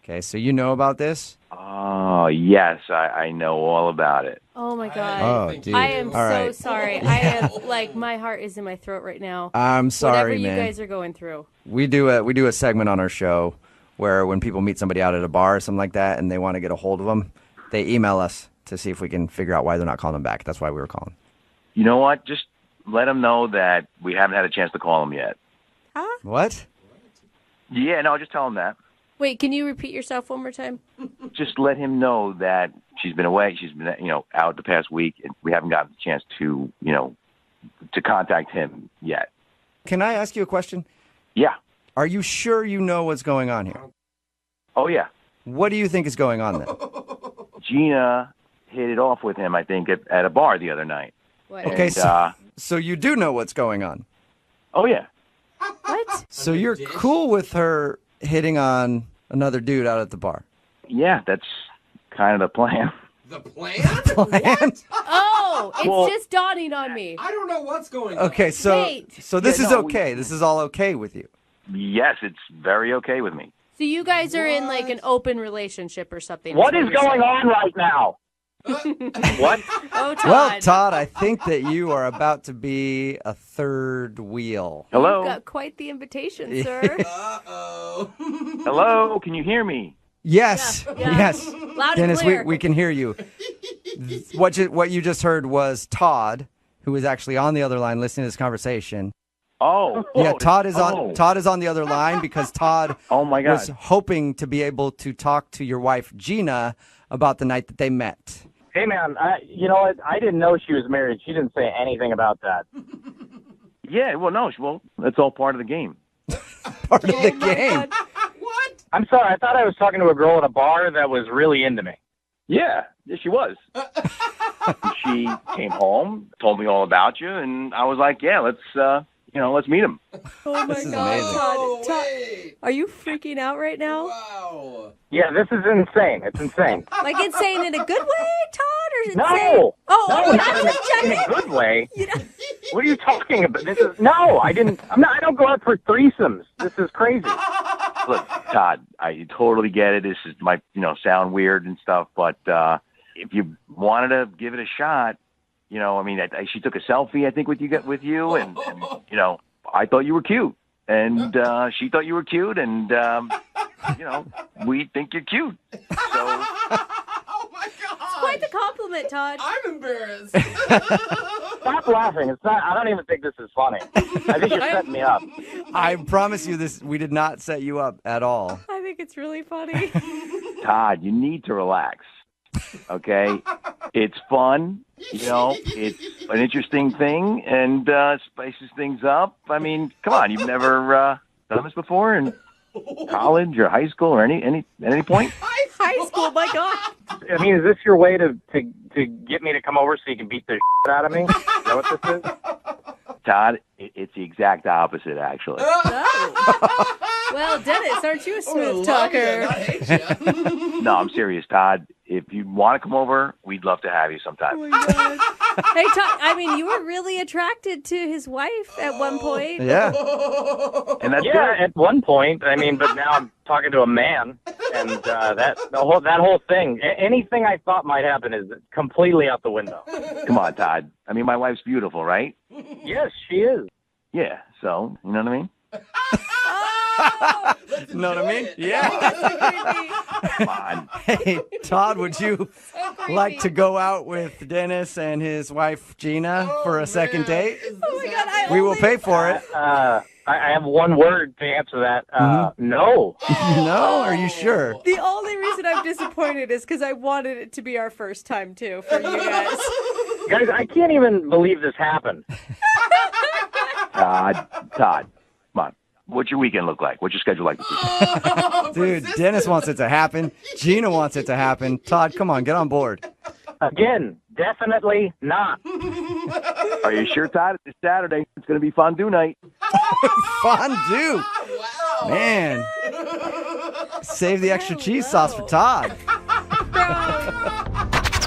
Okay, so you know about this? Oh, yes. I know all about it. Oh, my God. Oh, dude. I am All so right. sorry. I am, like, my heart is in my throat right now. I'm sorry, Whatever you man. guys are going through. We do a segment on our show where when people meet somebody out at a bar or something like that and they want to get a hold of them, they email us to see if we can figure out why they're not calling them back. That's why we were calling. You know what? Just let them know that we haven't had a chance to call them yet. Huh? What? Yeah, no, just tell him that. Wait, can you repeat yourself one more time? Just let him know that she's been away. She's been, out the past week, and we haven't gotten a chance to, to contact him yet. Can I ask you a question? Yeah. Are you sure you know what's going on here? Oh, yeah. What do you think is going on then? Gina hit it off with him, I think, at a bar the other night. What? Okay, so you do know what's going on. Oh, yeah. What? So you're cool with her hitting on another dude out at the bar? Yeah, that's kind of the plan. The plan? Plan? Oh, it's Well- just dawning on me. I don't know what's going on. Okay, so Wait. this Yeah, is no, okay. This is all okay with you. Yes, it's very okay with me. So you guys are in like an open relationship or something. What is you're going saying. on right now? What? Oh, Todd. Well, Todd, I think that you are about to be a third wheel. Hello? You've got quite the invitation, sir. Uh-oh. Hello? Can you hear me? Yes, Yeah. yes. Loud and Dennis, clear. we can hear you. What you just heard was Todd, who is actually on the other line listening to this conversation. Oh. Yeah, Todd is Oh. on the other line because Todd Oh, my God. was hoping to be able to talk to your wife Gina about the night that they met. Hey, man, you know what? I didn't know she was married. She didn't say anything about that. Yeah, well, that's all part of the game. Part of the game. What? I'm sorry. I thought I was talking to a girl at a bar that was really into me. Yeah, she was. She came home, told me all about you, and I was like, yeah, let's meet him. Oh my This is God, amazing. Oh, Todd. wait. Are you freaking out right now? Wow. Yeah, this is insane. It's insane. Like insane in a good way, Todd, or insane? No! Oh, No, okay, not I'm in just a checking. good way. You know, What are you talking about? I don't go out for threesomes. This is crazy. Look, Todd, I totally get it. This is might sound weird and stuff, but if you wanted to give it a shot, she took a selfie, I think, with you, and I thought you were cute, and she thought you were cute, and we think you're cute. So Oh, my God. it's quite the compliment, Todd. I'm embarrassed. Stop laughing. It's not. I don't even think this is funny. I think you're setting me up. I promise you this, we did not set you up at all. I think it's really funny. Todd, you need to relax. Okay, it's fun. It's an interesting thing, and spices things up. I mean, come on, you've never done this before in college or high school or any point? High school, my God. I mean, is this your way to get me to come over so you can beat the shit out of me? Is that what this is? Todd, it's the exact opposite, actually. Oh. Well, Dennis, aren't you a smooth talker? No, I'm serious, Todd. If you want to come over, we'd love to have you sometime. Oh my God. Hey, Todd, I mean, you were really attracted to his wife at one point. Yeah. And that's Yeah, good. at one point. I mean, but now I'm talking to a man, and that whole thing. Anything I thought might happen is completely out the window. Come on, Todd. I mean, my wife's beautiful, right? Yes, she is. Yeah, so, you know what I mean? Know what I mean? Yeah. Come on. Hey, Todd, would you like to go out with Dennis and his wife Gina for a second date? Oh my God, We will pay for it. I have one word to answer that. No. No? Are you sure? The only reason I'm disappointed is because I wanted it to be our first time, too, for you guys. Guys, I can't even believe this happened. Todd, come on. What's your weekend look like? What's your schedule like this weekend? Dude, Dennis wants it to happen. Gina wants it to happen. Todd, come on, get on board. Again, definitely not. Are you sure, Todd? It's Saturday. It's going to be fondue night. Fondue. Wow. Man. Save the extra cheese sauce for Todd.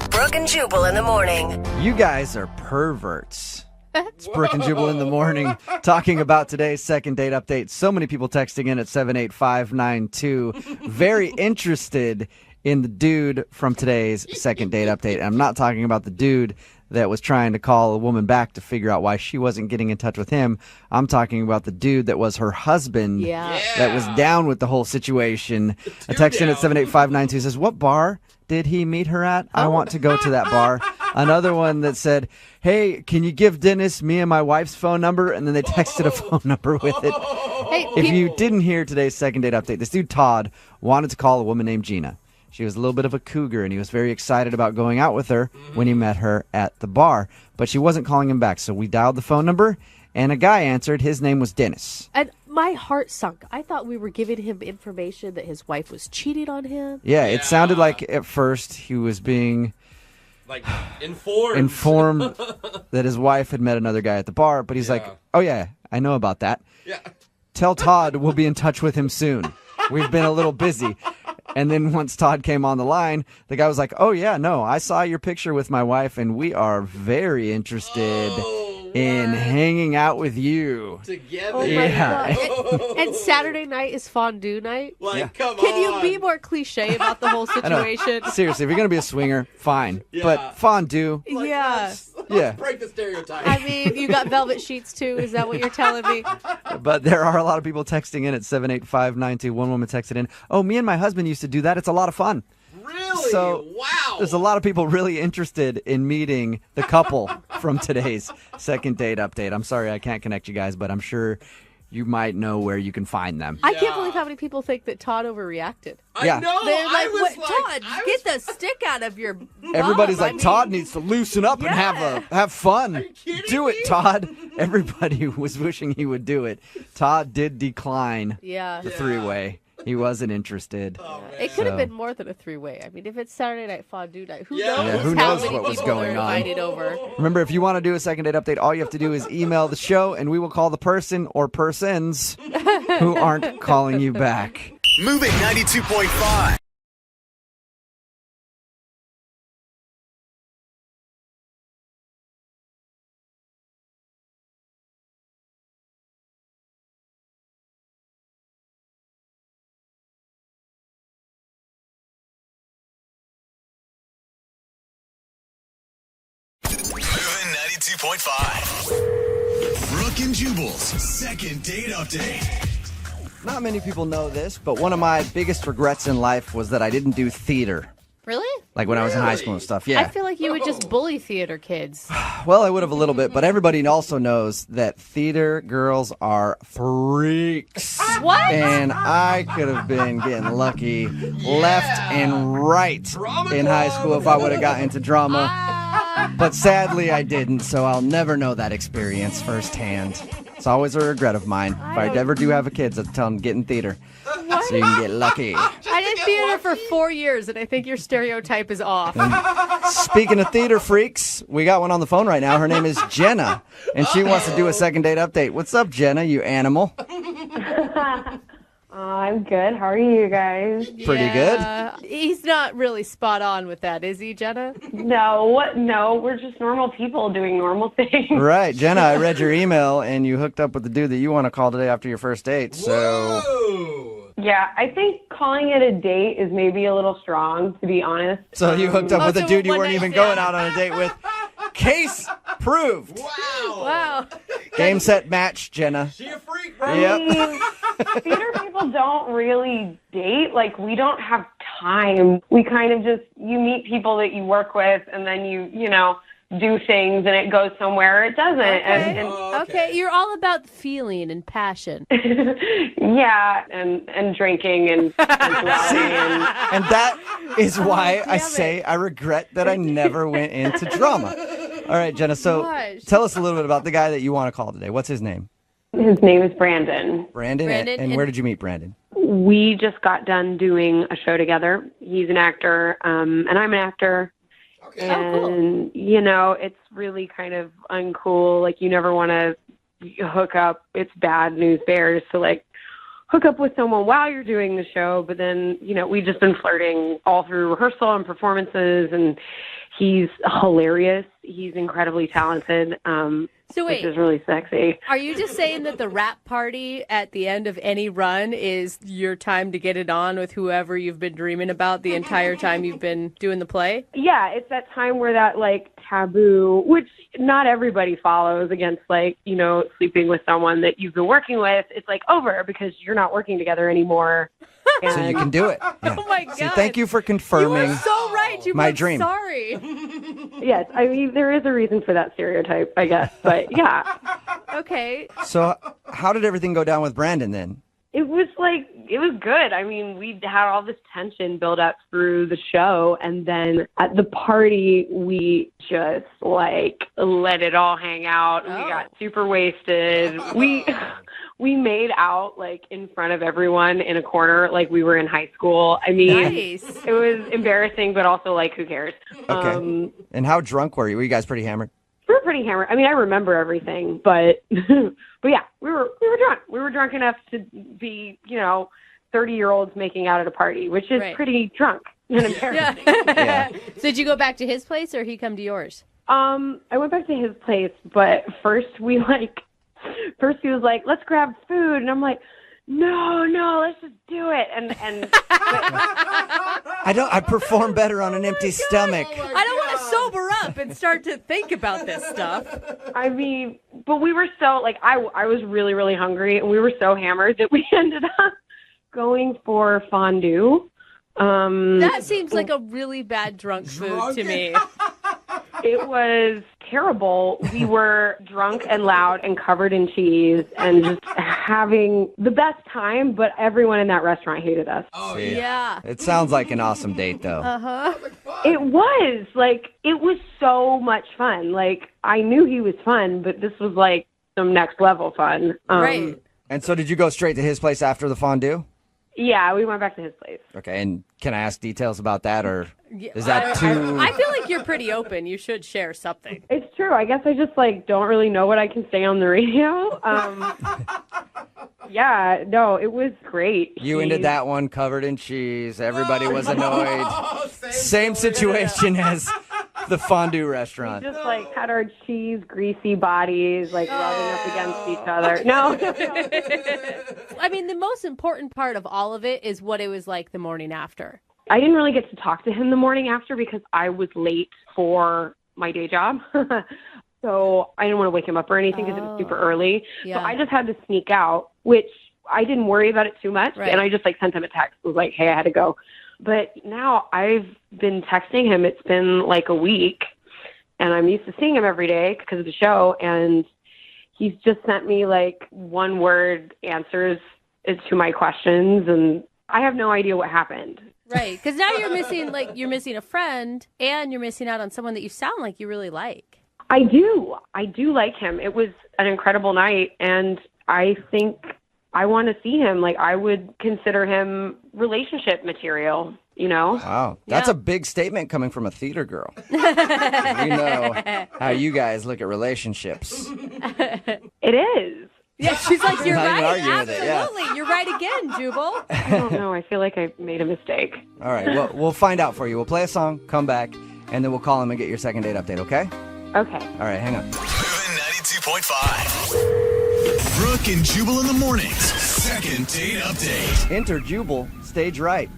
Brooke and Jubal in the morning. You guys are perverts. It's Brooke and Jubal in the morning talking about today's second date update. So many people texting in at 78592. Very interested in the dude from today's second date update. I'm not talking about the dude that was trying to call a woman back to figure out why she wasn't getting in touch with him. I'm talking about the dude that was her husband that was down with the whole situation. A text in at 78592 says, what bar did he meet her at? I want to go to that bar. Another one that said, hey, can you give Dennis me and my wife's phone number? And then they texted a phone number with it. Hey, If you didn't hear today's second date update, this dude Todd wanted to call a woman named Gina. She was a little bit of a cougar, and he was very excited about going out with her when he met her at the bar. But she wasn't calling him back, so we dialed the phone number, and a guy answered. His name was Dennis. And my heart sunk. I thought we were giving him information that his wife was cheating on him. Yeah, it sounded like at first he was being like informed that his wife had met another guy at the bar, but he's like, oh yeah, I know about that. Yeah. Tell Todd we'll be in touch with him soon. We've been a little busy. And then once Todd came on the line, the guy was like, oh yeah, no, I saw your picture with my wife and we are very interested in hanging out with you. Together. Oh my Yeah. God. And Saturday night is fondue night. Like, come on. Can you be more cliche about the whole situation? Seriously, if you're going to be a swinger, fine. Yeah. But fondue, Like, Yeah. let's break the stereotype. I mean, you got velvet sheets too. Is that what you're telling me? but there are a lot of people texting in at 78592. One woman texted in, oh, me and my husband used to do that. It's a lot of fun. Really? So wow. there's a lot of people really interested in meeting the couple from today's second date update. I'm sorry I can't connect you guys, but I'm sure you might know where you can find them. I can't believe how many people think that Todd overreacted. Yeah. I know. They're like, I was what, like, Todd, get the stick out of your bum. Everybody's like, I mean, Todd needs to loosen up and Yeah. have fun. kidding Do it, me? Todd. Everybody was wishing he would do it. Todd did decline Yeah. the three-way. He wasn't interested. Oh, man. It could have So- been more than a three-way. I mean, if it's Saturday night fondue night, who Yeah. knows, Yeah, who how knows many what was people going are on. invited over. Remember, if you want to do a second date update, all you have to do is email the show, and we will call the person or persons who aren't calling you back. Moving 92.5. Moving 92.5. Brooke and Jubal's second date update. Not many people know this, but one of my biggest regrets in life was that I didn't do theater. Really? Like when I was in high school and stuff, I yeah. feel like you would just bully theater kids. Well, I would have a little bit, but everybody also knows that theater girls are freaks. What? And I could have been getting lucky left and right in high school if I would have got into drama. But sadly, I didn't, so I'll never know that experience firsthand. It's always a regret of mine. If I ever do have a kid, I'll tell them get in theater so you can get lucky. I did theater for 4 years, and I think your stereotype is off. Speaking of theater freaks, we got one on the phone right now. Her name is Jenna, and she wants to do a second date update. What's up, Jenna, you animal? I'm good. How are you guys? Pretty good. He's not really spot on with that, is he, Jenna? No, we're just normal people doing normal things. Right, Jenna, I read your email, and you hooked up with the dude that you want to call today after your first date, so... Whoa. Yeah, I think calling it a date is maybe a little strong, to be honest. So you hooked up with a so dude you one weren't night even stand. going out on a date with. Case proved. Wow. Wow. Game, set, match, Jenna. She a freak, bro. Yep. Theater people don't really date. Like, we don't have time. We kind of just, you meet people that you work with, and then you know, do things, and it goes somewhere, or it doesn't. Okay. And Okay, you're all about feeling and passion. yeah, and drinking and sensuality and And that is why I damn say I regret that I never went into drama. All right, Jenna, so Gosh. tell us a little bit about the guy that you want to call today. What's his name? his name is Brandon. Brandon. Brandon, And and- where did you meet Brandon? We just got done doing a show together. He's an actor, and I'm an actor. Okay. Oh, cool. And, you know, it's really kind of uncool. Like, you never want to hook up. It's bad news bears to, like, hook up with someone while you're doing the show. But then, you know, we've just been flirting all through rehearsal and performances. And he's hilarious. He's incredibly talented, So which wait, is really sexy. are you just saying that the rap party at the end of any run is your time to get it on with whoever you've been dreaming about the entire time you've been doing the play? Yeah, it's that time where that, like, taboo, which not everybody follows against, like, you know, sleeping with someone that you've been working with, it's, like, over because you're not working together anymore. So you can do it. Yeah. Oh my God. See, thank you for You confirming. are so right. You my were dream. sorry. Yes, I mean, there is a reason for that stereotype, I guess. But, yeah, Okay. So how did everything go down with Brandon then? it was, like, It was good. I mean, we had all this tension build up through the show, and then at the party, we just like let it all hang out. We got super wasted. We made out like in front of everyone in a corner, like we were in high school. I mean, Nice. It was embarrassing, but also like, who cares? Okay. And how drunk were you? Were you guys pretty hammered? We were pretty hammered. I mean, I remember everything, but but yeah, we were drunk. We were drunk enough to be, 30-year-olds making out at a party, which is pretty drunk and embarrassing. Yeah. So did you go back to his place or he come to yours? I went back to his place, but first he was like, let's grab food, and I'm like, no, let's just do it. And I perform better on an empty stomach. I don't want to sober up and start to think about this stuff. I mean, but we were so, like, I was really, really hungry, and we were so hammered that we ended up going for fondue. That seems like a really bad drunk food to me. It was terrible. We were drunk and loud and covered in cheese and just having the best time, but everyone in that restaurant hated us. Oh, yeah. It sounds like an awesome date, though. Uh-huh. It was. Like, it was so much fun. Like, I knew he was fun, but this was, like, some next level fun. Right. And so did you go straight to his place after the fondue? Yeah, we went back to his place. Okay, and can I ask details about that, or is that too... I feel like you're pretty open. You should share something. It's true. I guess I just, like, don't really know what I can say on the radio. Yeah, no, it was great. You ended that one covered in cheese. Everybody was annoyed. Same situation as the fondue restaurant. We just, like, had our cheese, greasy bodies, like, rubbing up against each other. No. I mean, the most important part of all of it is what it was like the morning after. I didn't really get to talk to him the morning after because I was late for my day job. So I didn't want to wake him up or anything because it was super early. Yeah. So I just had to sneak out, which I didn't worry about it too much. Right. And I just, like, sent him a text. It was like, hey, I had to go. But now I've been texting him. It's been like a week, and I'm used to seeing him every day because of the show. And he's just sent me, like, one-word answers to my questions, and I have no idea what happened. Right, because now you're missing a friend, and you're missing out on someone that you sound like you really like. I do like him. It was an incredible night, and I think I want to see him. Like, I would consider him relationship material, Wow. That's a big statement coming from a theater girl. We know how you guys look at relationships. It is. Yeah, she's like, you're Not even right. arguing with it, yeah. Absolutely. You're right again, Jubal. I don't know. I feel like I made a mistake. All right, well, we'll find out for you. We'll play a song, come back, and then we'll call him and get your second date update, okay? Okay. All right, hang on. Moving 92.5. Brooke and Jubal in the mornings. Second date update. Enter Jubal, stage right.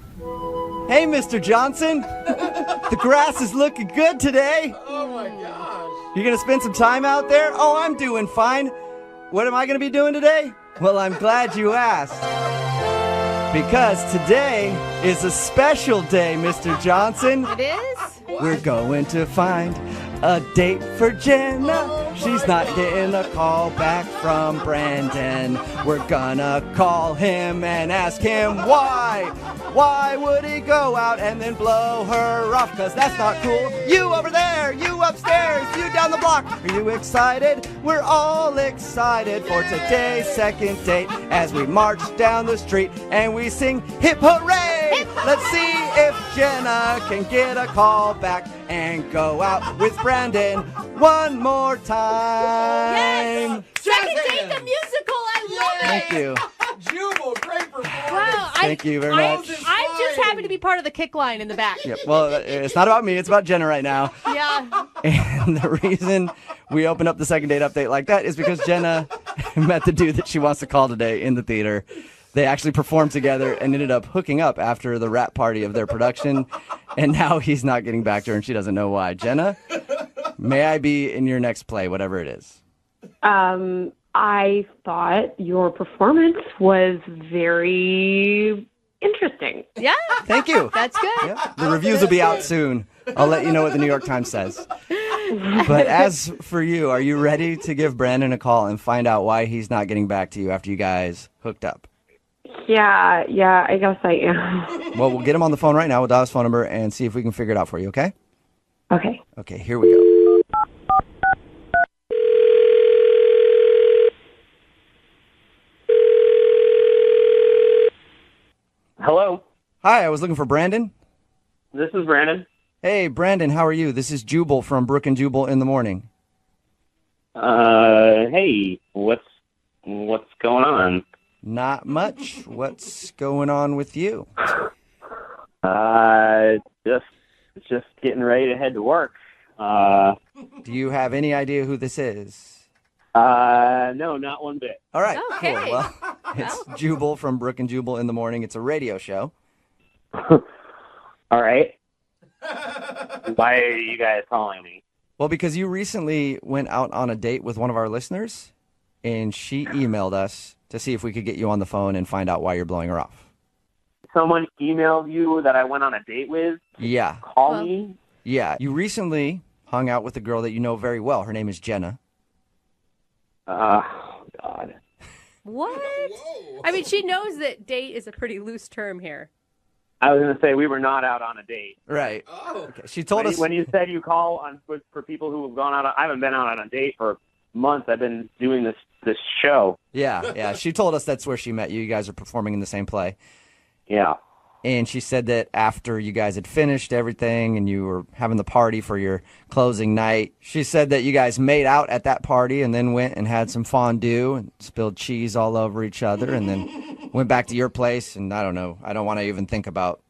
Hey, Mr. Johnson. The grass is looking good today. Oh my gosh. You going to spend some time out there? Oh, I'm doing fine. What am I going to be doing today? Well, I'm glad you asked. Because today is a special day, Mr. Johnson. It is? We're going to find a date for Jenna. She's not getting a call back from Brandon. We're gonna call him and ask him why. Why would he go out and then blow her off? Cause that's not cool. You over there, you upstairs, you down the block. Are you excited? We're all excited for today's second date as we march down the street and we sing hip hooray. Let's see if Jenna can get a call back and go out with Brandon one more time. Yes! Second Date the musical. I love it. Thank you. Jubal, great performance. Wow. Thank you very much. I'm just happy to be part of the kick line in the back. Yep. Well, it's not about me. It's about Jenna right now. Yeah. And the reason we open up the second date update like that is because Jenna met the dude that she wants to call today in the theater. They actually performed together and ended up hooking up after the rap party of their production. And now he's not getting back to her and she doesn't know why. Jenna, may I be in your next play, whatever it is? I thought your performance was very interesting. Yeah. Thank you. That's good. Yeah. The reviews will be out soon. I'll let you know what the New York Times says. But as for you, are you ready to give Brandon a call and find out why he's not getting back to you after you guys hooked up? Yeah, I guess I am. Well, we'll get him on the phone right now. We'll dial his phone number and see if we can figure it out for you, okay? Okay. Okay, here we go. Hello. Hi, I was looking for Brandon. This is Brandon. Hey, Brandon, how are you? This is Jubal from Brooke and Jubal in the morning. Hey, what's going on? Not much. What's going on with you? Just getting ready to head to work. Do you have any idea who this is? No, not one bit. All right, Okay. cool. Well, it's Jubal from Brooke and Jubal in the morning. It's a radio show. All right. Why are you guys calling me? Well, because you recently went out on a date with one of our listeners, and she emailed us to see if we could get you on the phone and find out why you're blowing her off. Someone emailed you that I went on a date with? Yeah. Call me? Yeah. You recently hung out with a girl that you know very well. Her name is Jenna. Oh, God. What? I mean, she knows that date is a pretty loose term here. I was going to say we were not out on a date. Right. Oh. Okay. She told us When you said you call on for people who have gone out, I haven't been out on a date for months. I've been doing this show. Yeah. She told us that's where she met you. You guys are performing in the same play. Yeah. And she said that after you guys had finished everything and you were having the party for your closing night, she said that you guys made out at that party and then went and had some fondue and spilled cheese all over each other and then went back to your place. And I don't know. I don't want to even think about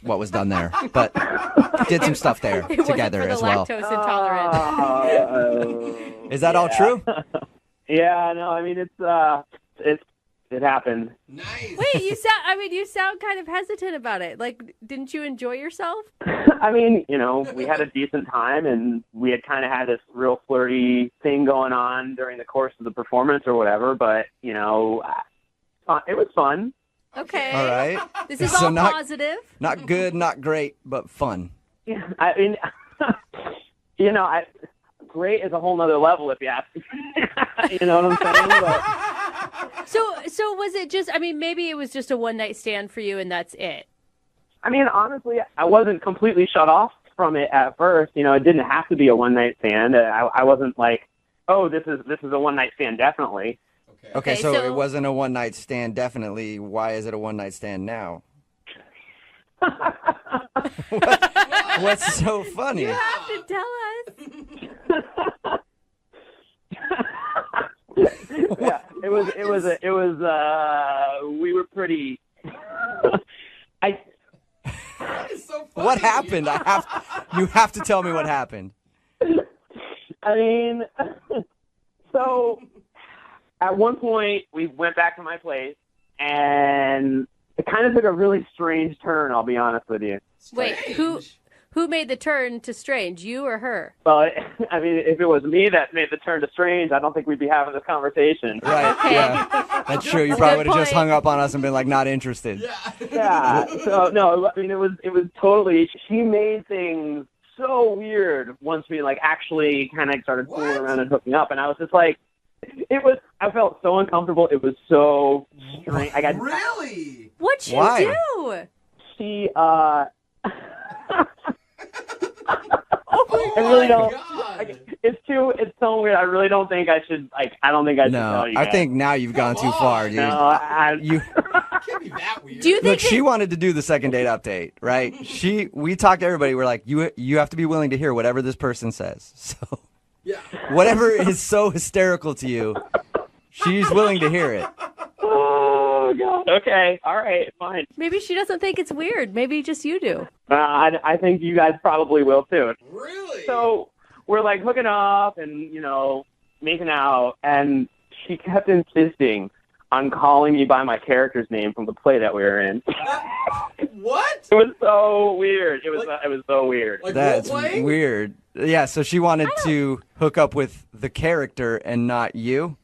what was done there, but did some stuff there together for the as well. lactose intolerant. Is that all true? Yeah, no, I mean, it happened. Nice. Wait, you sound kind of hesitant about it. Like, didn't you enjoy yourself? I mean, we had a decent time, and we had kind of had this real flirty thing going on during the course of the performance or whatever, but, it was fun. Okay. All right. This is So all not- positive. Not good, not great, but fun. Yeah, I mean, great is a whole nother level if you ask me. You know what I'm saying? But, So was it just, I mean, maybe it was just a one-night stand for you and that's it. I mean, honestly, I wasn't completely shut off from it at first. It didn't have to be a one-night stand. I wasn't like, oh, this is a one-night stand, definitely. Okay, so so- it wasn't a one-night stand, definitely. Why is it a one-night stand now? What's so funny? You have to tell us. Yeah, we were pretty. It's so funny. What happened? You have to tell me what happened. I mean, so at one point we went back to my place, and it kind of took a really strange turn. I'll be honest with you. Wait, who made the turn to strange, you or her? Well, I mean, if it was me that made the turn to strange, I don't think we'd be having this conversation. Right, Okay. yeah. That's true. You probably would have just point. hung up on us and been like, not interested. Yeah. So no, I mean, it was totally. She made things so weird once we actually kind of started fooling around and hooking up, and I was just like, I felt so uncomfortable. It was so strange. Really? What'd you Why? do? She Oh I really my don't. God. It's so weird. I really don't think I should. I don't think I should No, tell you I guys. think now you've gone too far, dude. No, You Can't be that weird. Do you think look. She wanted to do the second date update, right? We talked to everybody. We're like, you have to be willing to hear whatever this person says. So Yeah. whatever is so hysterical to you, she's willing to hear it. Oh God. Okay. All right. Fine. maybe she doesn't think it's weird. Maybe just you do. I think you guys probably will too. Really? So we're hooking up and making out, and she kept insisting on calling me by my character's name from the play that we were in. What? It was so weird. It was so weird. Like That's role-playing? weird. Yeah, so she wanted to hook up with the character and not you.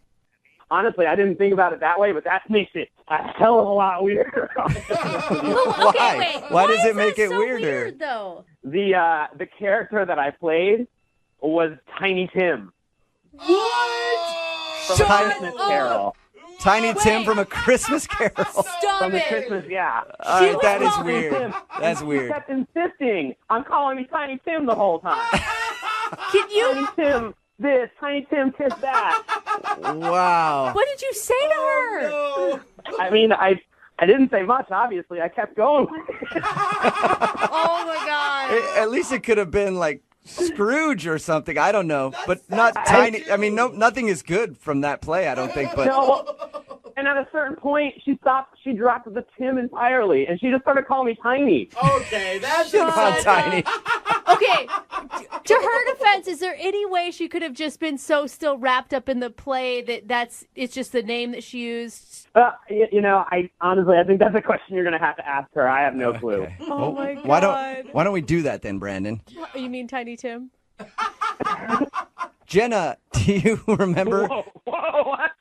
Honestly, I didn't think about it that way, but that makes it a hell of a lot weirder. Okay, wait. Why does it is make that it so weirder? Weird, though? The character that I played was Tiny Tim What? from Shut Christmas up. Carol. Tiny Tim from A Christmas Carol. Stop From the it. Christmas, yeah. All right, that is Calling weird. Tim, That's and weird. She kept insisting on calling me Tiny Tim the whole time. Can you? Tiny Tim this, Tiny Tim kiss that. Wow. What did you say to her? No. I mean, I didn't say much, obviously. I kept going. Oh my god. At least it could have been like Scrooge or something. I don't know, but not Tiny. I mean, nothing is good from that play. I don't think. But No. And at a certain point, she stopped. She dropped the Tim entirely, and she just started calling me Tiny. Okay, that's Shut not Tiny. Okay, to her defense, is there any way she could have just been so still wrapped up in the play that it's just the name that she used? You know, I honestly, I think that's a question you're going to have to ask her. I have no clue. Okay. Oh my god. Why don't we do that then, Brandon? You mean Tiny Tim? Jenna, do you remember? Whoa, what?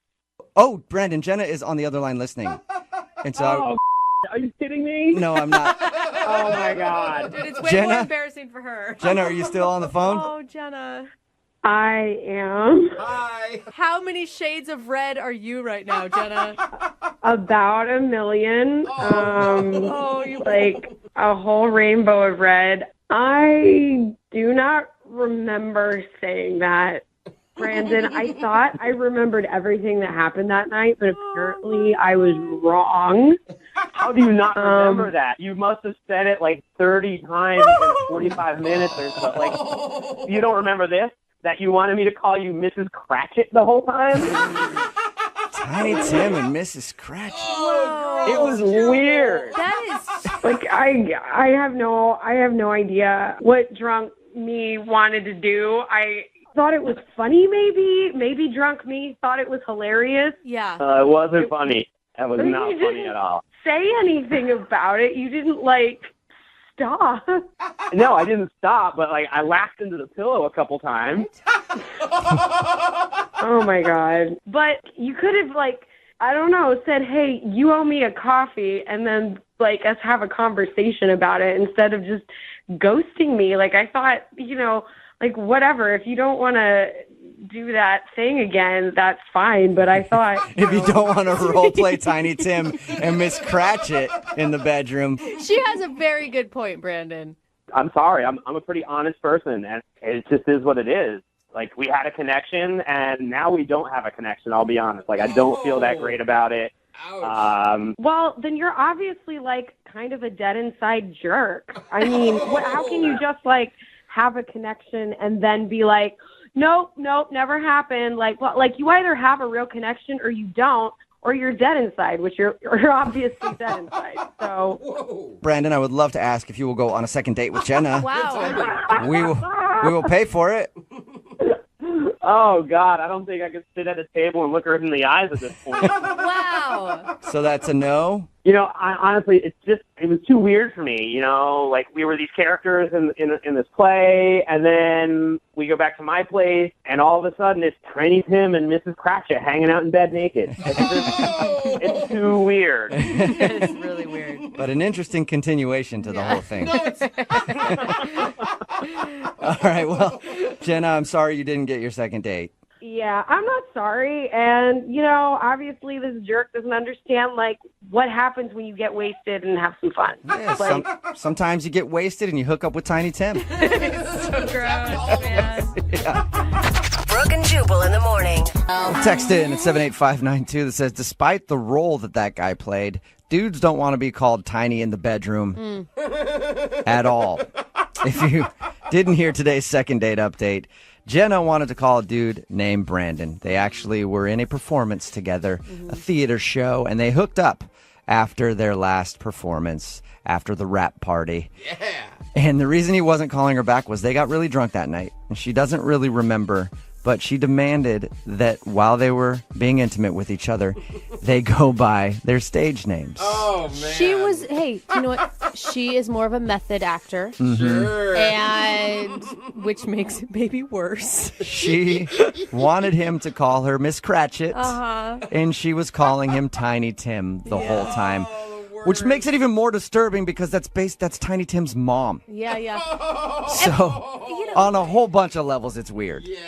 Oh, Brandon, Jenna is on the other line listening, and so Oh, are you kidding me? no, I'm not. Oh my god. Dude, it's way Jenna? more embarrassing for her. Jenna, are you still on the phone? Oh, Jenna. I am Hi. How many shades of red are you right now, Jenna? about 1 million. Oh, you Like a whole rainbow of red. I do not remember saying that. Brandon, I thought I remembered everything that happened that night, but apparently I was wrong. How do you not remember that? You must have said it like 30 times in 45 minutes or so. Like, you don't remember this? That you wanted me to call you Mrs. Cratchit the whole time? Tiny Tim and Mrs. Cratchit. It was weird. That is. Like I have no idea what drunk me wanted to do. I thought it was funny, maybe drunk me thought it was hilarious. Yeah. It wasn't funny. That was You not didn't funny at all. Say anything about it. You didn't like stop. No, I didn't stop, but like I laughed into the pillow a couple times. Oh my god. But you could have like, I don't know, said, hey, you owe me a coffee, and then like us have a conversation about it instead of just ghosting me. Like I thought, like whatever, if you don't want to do that thing again, that's fine. But I thought If you don't want to role play Tiny Tim and Miss Cratchit in the bedroom. She has a very good point, Brandon. I'm sorry. I'm a pretty honest person, and it just is what it is. Like, we had a connection, and now we don't have a connection, I'll be honest. Like, I don't feel that great about it. well, then you're obviously like kind of a dead inside jerk. I mean, how can you just like have a connection and then be like, nope, never happened. Like, well, like you either have a real connection or you don't, or you're dead inside, which you're obviously dead inside. So, Brandon, I would love to ask if you will go on a second date with Jenna. Wow. We will pay for it. Oh, God, I don't think I could sit at a table and look her in the eyes at this point. Wow. So that's a no? You know, honestly, it was too weird for me. You know, like we were these characters in this play, and then we go back to my place, and all of a sudden it's Tiny Tim and Mrs. Cratchit hanging out in bed naked. It's too weird. It's really weird. But an interesting continuation to the whole thing. No, it's All right, well, Jenna, I'm sorry you didn't get your second date. yeah, I'm not sorry. And, obviously this jerk doesn't understand, like, what happens when you get wasted and have some fun. Yeah, sometimes you get wasted and you hook up with Tiny Tim. So gross, man. Brooke and Jubal in the morning. Text in at 78592 that says, despite the role that guy played, dudes don't want to be called tiny in the bedroom at all. If you didn't hear today's second date update, Jenna wanted to call a dude named Brandon. They actually were in a performance together, a theater show, and they hooked up after their last performance, after the rap party. Yeah. And the reason he wasn't calling her back was they got really drunk that night, and she doesn't really remember, but she demanded that while they were being intimate with each other, they go by their stage names. Oh, man. She was, hey, you know what? She is more of a method actor. Sure. And which makes it maybe worse. She wanted him to call her Miss Cratchit, and she was calling him Tiny Tim the whole time. Which makes it even more disturbing because that's Tiny Tim's mom. Yeah. So, on a whole bunch of levels, it's weird. Yeah.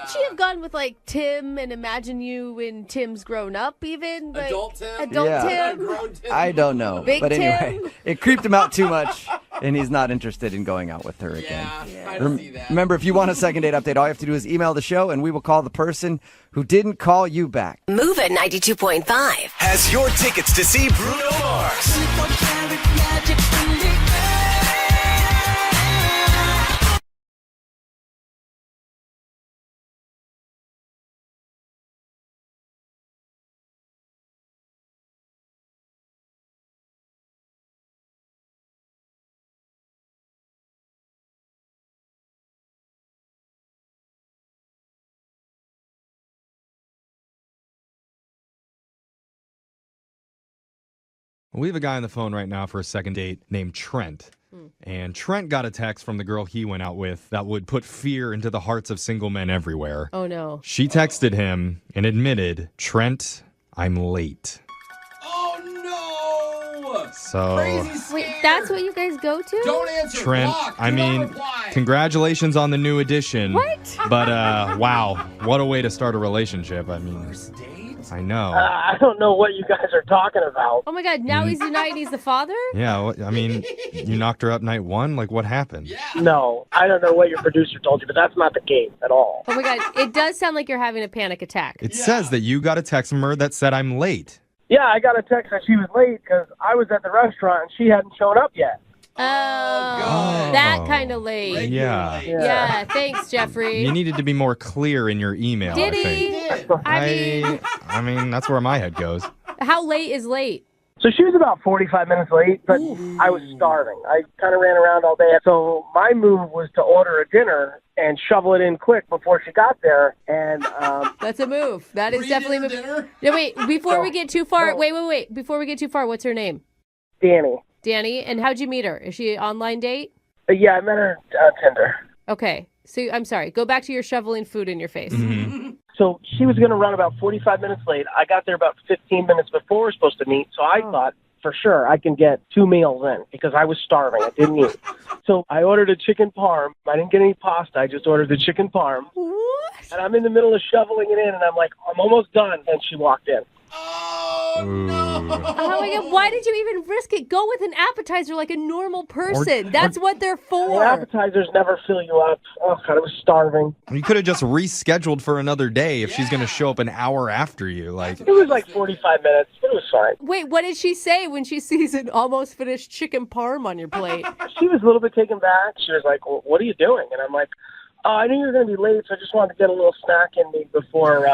Couldn't she have gone with like Tim and imagine you when Tim's grown up even? Like, Adult Tim? Adult Yeah. Tim? Grown Tim? I don't know. Big but anyway, Tim? it creeped him out too much, and he's not interested in going out with her again. Yeah, I can see that. Remember, if you want a second date update, all you have to do is email the show, and we will call the person who didn't call you back. Move at 92.5. Has your tickets to see Bruno Mars. We have a guy on the phone right now for a second date named Trent. And Trent got a text from the girl he went out with that would put fear into the hearts of single men everywhere. Oh, no. She texted him and admitted, Trent, I'm late. Oh, no! So, Crazy scam. Wait, that's what you guys go to? Don't answer. Trent, Block. I Do not mean, reply. congratulations on the new addition. What? But, wow, what a way to start a relationship. I mean, I know. I don't know what you guys are talking about. Oh, my God. Now he's united. He's the father? Yeah, I mean, you knocked her up night one? Like, what happened? No, I don't know what your producer told you, but that's not the case at all. Oh, my God. It does sound like you're having a panic attack. It says that you got a text from her that said, I'm late. Yeah, I got a text that she was late because I was at the restaurant and she hadn't shown up yet. Oh, that kind of late. Yeah. Yeah, thanks, Jeffrey. You needed to be more clear in your email, Did I he? think. I mean, that's where my head goes. How late is late? So she was about 45 minutes late, but I was starving. I kind of ran around all day. So my move was to order a dinner and shovel it in quick before she got there. And That's a move. That is definitely a move. dinner? No, wait, before we get too far, wait. Before we get too far, what's her name? Danny. Danny. And how'd you meet her? Is she an online date? Yeah, I met her on Tinder. Okay. So I'm sorry. Go back to your shoveling food in your face. So she was going to run about 45 minutes late. I got there about 15 minutes before we were supposed to meet. So I thought for sure I can get 2 meals in because I was starving. I didn't eat. So I ordered a chicken parm. I didn't get any pasta. I just ordered the chicken parm. What? And I'm in the middle of shoveling it in, and I'm like, I'm almost done. And she walked in. Oh, my God. Why did you even risk it? Go with an appetizer like a normal person. That's what they're for. The appetizers never fill you up. Oh, God, I was starving. You could have just rescheduled for another day if she's going to show up an hour after you. Like, It was like 45 minutes. It was fine. Wait, what did she say when she sees an almost finished chicken parm on your plate? She was a little bit taken back. She was like, well, what are you doing? And I'm like, I knew you were going to be late, so I just wanted to get a little snack in me before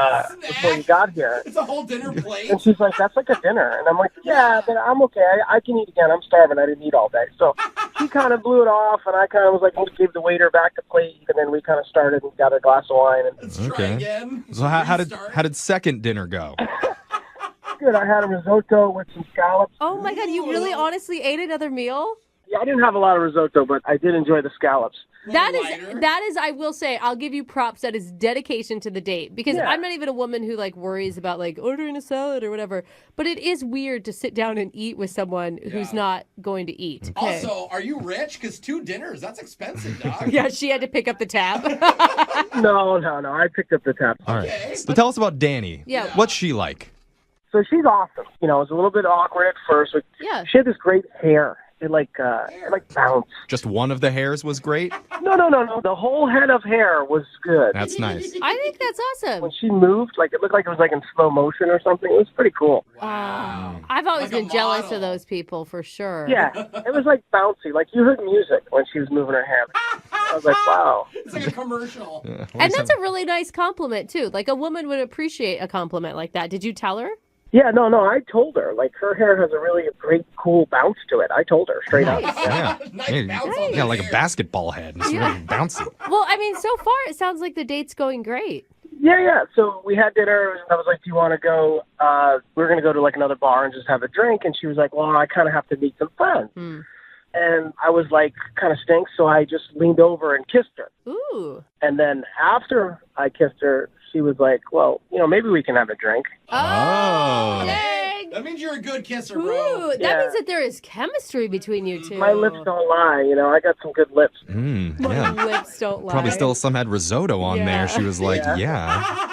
you got here. It's a whole dinner plate. And she's like, that's like a dinner. And I'm like, yeah, but I'm okay. I can eat again. I'm starving. I didn't eat all day. So she kind of blew it off, and I kind of was like, gave the waiter back the plate, and then we kind of started and got a glass of wine. And Let's try again. So how did second dinner go? Good. I had a risotto with some scallops. Oh, my God. You really honestly ate another meal? Yeah, I didn't have a lot of risotto, but I did enjoy the scallops. That is, I will say, I'll give you props. That is dedication to the date because I'm not even a woman who like worries about like ordering a salad or whatever. But it is weird to sit down and eat with someone who's not going to eat. Okay. Also, are you rich? Because 2 dinners, that's expensive, dog. Yeah, she had to pick up the tab. No. I picked up the tab. All right. So tell us about Danny. Yeah. What's she like? So she's awesome. You know, it was a little bit awkward at first. But Yeah. She had this great hair. It like bounced. Just one of the hairs was great? No. The whole head of hair was good. That's nice. I think that's awesome. When she moved, like it looked like it was like in slow motion or something. It was pretty cool. I've always been jealous of those people for sure. Yeah, it was like bouncy. Like you heard music when she was moving her hair. I was like, wow. It's like a commercial. And that's a really nice compliment too. Like a woman would appreciate a compliment like that. Did you tell her? Yeah, no, I told her. Like, her hair has a really great, cool bounce to it. I told her straight up. Yeah. Yeah, like a basketball head. It's really bouncy. Well, I mean, so far it sounds like the date's going great. Yeah. So we had dinner. I was like, do you want to go? We were going to go to, like, another bar and just have a drink. And she was like, well, I kind of have to meet some friends. And I was like, kind of stinks. So I just leaned over and kissed her. Ooh. And then after I kissed her, she was like, well, maybe we can have a drink. Oh. Dang. That means you're a good kisser, Ooh, bro. that Yeah. means that there is chemistry between you two. My lips don't lie. I got some good lips. My Yeah. lips don't lie. Probably still some had risotto on Yeah. there. She was like, Yeah. yeah.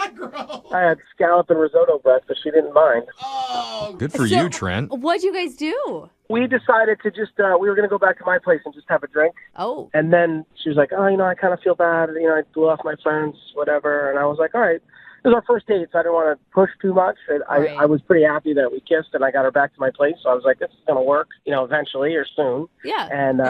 I had scallop and risotto breakfast. She didn't mind. Oh, Good for So- you, Trent. What'd you guys do? We decided to just, we were going to go back to my place and just have a drink. Oh. And then she was like, I kind of feel bad. I blew off my friends, whatever. And I was like, all right. It was our first date, so I didn't want to push too much. And Right. I was pretty happy that we kissed, and I got her back to my place. So I was like, this is going to work, eventually or soon. Yeah. And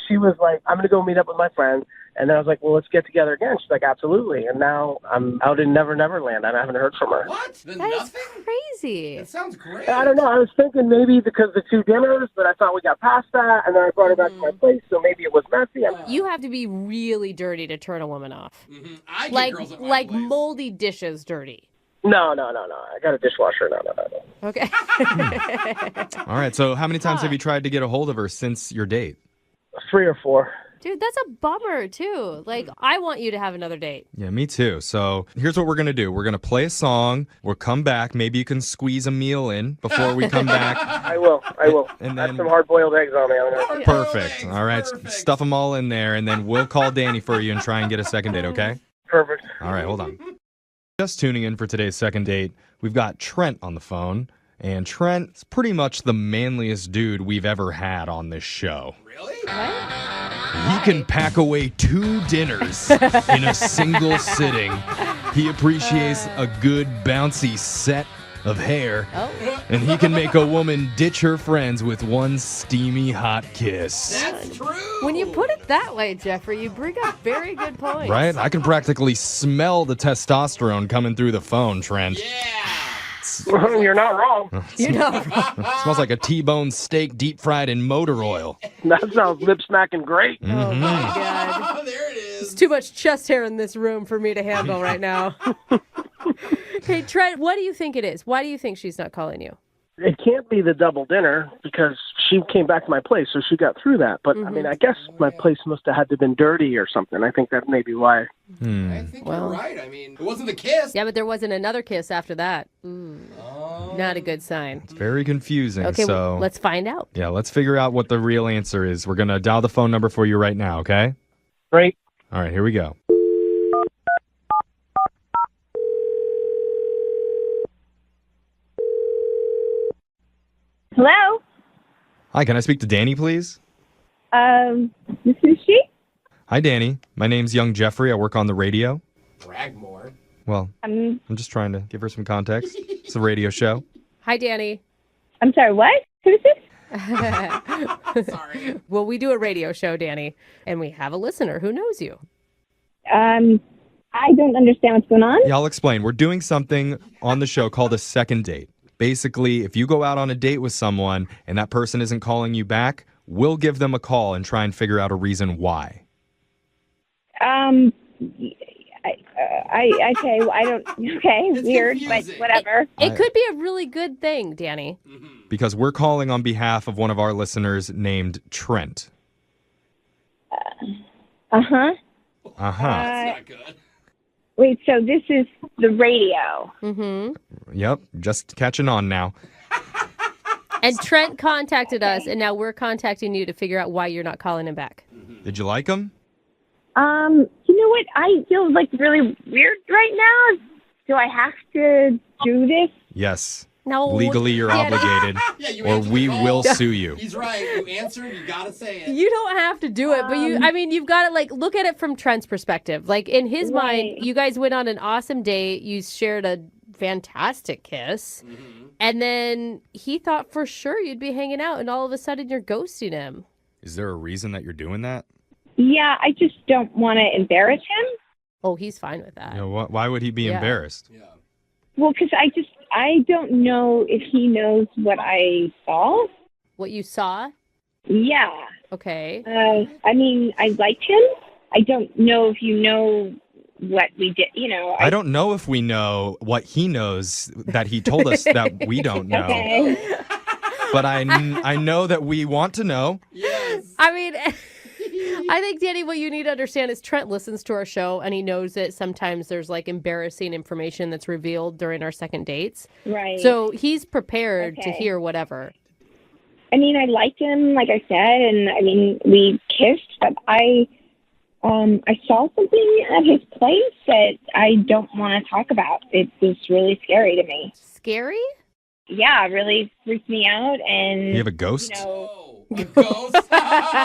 she was like, I'm going to go meet up with my friend. And then I was like, well, let's get together again. She's like, absolutely. And now I'm out in Never Never Land. I haven't heard from her. What? Then That is nothing? crazy. That sounds great. I don't know. I was thinking maybe because the 2 dinners, but I thought we got past that. And then I brought her back to my place, so maybe it was messy. You have to be really dirty to turn a woman off. Mm-hmm. I get Like girls at my like place. moldy dishes dirty. No. I got a dishwasher. No. Okay. All right. So how many times have you tried to get a hold of her since your date? 3 or 4. Dude, that's a bummer too. Like, I want you to have another date. Yeah, me too. So here's what we're going to do. We're going to play a song. We'll come back. Maybe you can squeeze a meal in before we come back. I will. And I have then some hard-boiled eggs on me. I'm gonna... perfect. All right. Stuff them all in there. And then we'll call Danny for you and try and get a second date, okay? Perfect. All right, hold on. Just tuning in for today's second date, we've got Trent on the phone. And Trent's pretty much the manliest dude we've ever had on this show. Really? He can pack away 2 dinners in a single sitting. He appreciates a good bouncy set of hair. Oh. And he can make a woman ditch her friends with one steamy hot kiss. That's true. When you put it that way, Jeffrey, you bring up very good points. Right? I can practically smell the testosterone coming through the phone, Trent. You're not wrong. You know. Smells like a T-bone steak deep fried in motor oil. That sounds lip-smacking great. Oh my God. Oh, there it is. There's too much chest hair in this room for me to handle right now. Hey, Trent, what do you think it is? Why do you think she's not calling you? It can't be the double dinner because she came back to my place, so she got through that. But, I mean, I guess my place must have had to have been dirty or something. I think that may be why. I think you're right. I mean, it wasn't the kiss. Yeah, but there wasn't another kiss after that. Not a good sign. It's very confusing. Okay, so well, let's find out. yeah, let's figure out what the real answer is. We're going to dial the phone number for you right now, okay? Great. All right, here we go. Hello? Hi, can I speak to Danny, please? This is she? Hi, Danny. My name's Young Jeffrey. I work on the radio. Brag more. Well, I'm just trying to give her some context. It's a radio show. Hi, Danny. I'm sorry, what? Who is this? Sorry. Well, we do a radio show, Danny, and we have a listener who knows you. I don't understand what's going on. Yeah, I'll explain. We're doing something on the show called a second date. Basically, if you go out on a date with someone and that person isn't calling you back, we'll give them a call and try and figure out a reason why. Okay, weird, but whatever. It could be a really good thing, Danny. Because we're calling on behalf of one of our listeners named Trent. Uh-huh. Uh-huh. That's not good. Wait, so this is the radio. Mm-hmm. Yep, just catching on now. And Trent contacted us, and now we're contacting you to figure out why you're not calling him back. Did you like him? You know what? I feel like really weird right now. Do I have to do this? Yes. No. Legally, you're Danny. obligated, or we will sue you. He's right. You answered. You gotta say it. You don't have to do it, but you've got to look at it from Trent's perspective. Like in his mind, you guys went on an awesome date. You shared a fantastic kiss. And then he thought for sure you'd be hanging out, and all of a sudden you're ghosting him. Is there a reason that you're doing that? Yeah, I just don't want to embarrass him. Oh, he's fine with that. You know, why would he be embarrassed? Well, because I don't know if he knows what I saw. What you saw? Yeah. Okay. I mean, I liked him. I don't know if you know what we did, I don't know if we know what he knows that he told us that we don't know. Okay. But I know that we want to know. Yes. I mean, I think, Danny, what you need to understand is Trent listens to our show and he knows that sometimes there's like embarrassing information that's revealed during our second dates. Right. So he's prepared to hear whatever. I mean, I liked him, like I said, and I mean, we kissed, but I saw something at his place that I don't want to talk about. It was really scary to me. Scary? Yeah, it really freaked me out. And You have a ghost? You know, A ghost?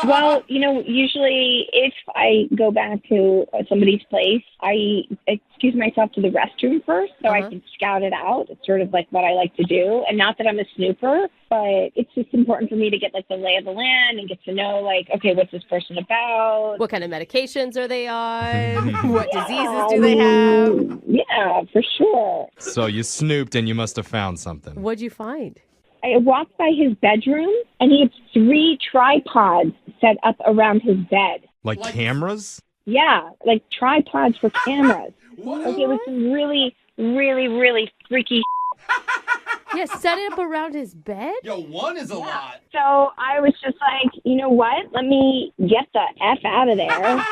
well, you know, usually if I go back to somebody's place, I excuse myself to the restroom first so I can scout it out. It's sort of like what I like to do. And not that I'm a snooper, but it's just important for me to get like the lay of the land and get to know like, okay, what's this person about? What kind of medications are they on? What diseases do they have? Yeah, for sure. So you snooped and you must have found something. What'd you find? I walked by his bedroom, and he had 3 tripods set up around his bed. Like cameras? Yeah, like tripods for cameras. Like it was some really, really, really freaky. Yeah, set it up around his bed? Yo, 1 is a lot. So I was just like, you know what? Let me get the F out of there.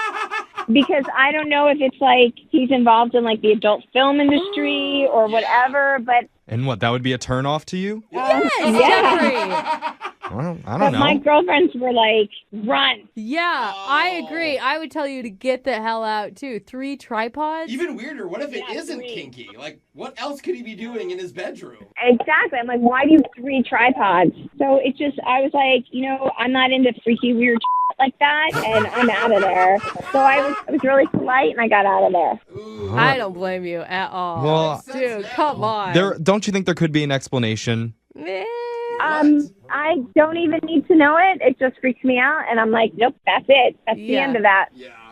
Because I don't know if it's like he's involved in like the adult film industry or whatever, but... And what, that would be a turnoff to you? Yes, yeah. Well, I But don't know. my girlfriends were like, run. Yeah, I agree. I would tell you to get the hell out, too. 3 tripods? Even weirder, what if it isn't kinky? Like, what else could he be doing in his bedroom? Exactly. I'm like, why do you have 3 tripods? So it just, I was like, you know, I'm not into freaky, weird like that, and I'm out of there. So I was really polite, and I got out of there. I don't blame you at all. Well, dude, come on. Don't you think there could be an explanation? I don't even need to know it. It just freaks me out, and I'm like, nope, that's it. That's the end of that.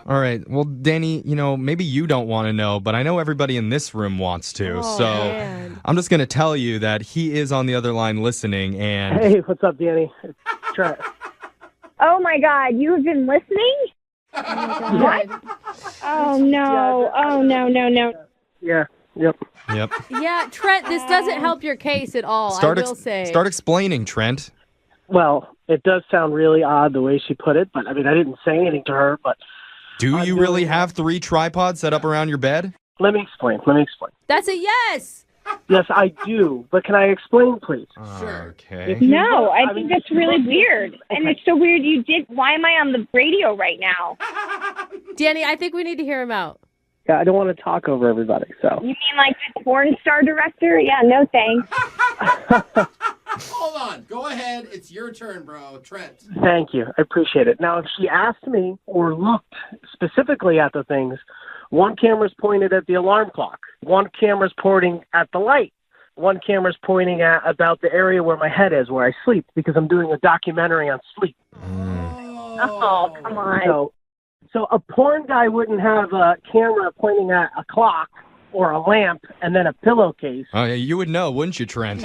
All right. Well, Danny, you know, maybe you don't want to know, but I know everybody in this room wants to. Man. I'm just going to tell you that he is on the other line listening, and... Hey, what's up, Danny? It's Trent. Oh, my God. You have been listening? What? Oh, no. Oh, no. Yeah. Yep. Yeah, Trent, this doesn't help your case at all, I will say. Start explaining, Trent. Well, it does sound really odd the way she put it, but I mean, I didn't say anything to her, but... Do you really have 3 tripods set up around your bed? Let me explain. That's a yes. Yes, I do, but can I explain, please? Okay. No, I think that's really weird. And it's so weird you did. Why am I on the radio right now? Danny, I think we need to hear him out. Yeah, I don't want to talk over everybody, so... You mean like the porn star director? Yeah, no thanks. Hold on. Go ahead. It's your turn, bro. Trent. Thank you. I appreciate it. Now, if she asked me or looked specifically at the things, one camera's pointed at the alarm clock. One camera's pointing at the light. One camera's pointing at about the area where my head is, where I sleep, because I'm doing a documentary on sleep. Oh, come on. So a porn guy wouldn't have a camera pointing at a clock or a lamp and then a pillowcase. Oh, yeah, you would know, wouldn't you, Trent?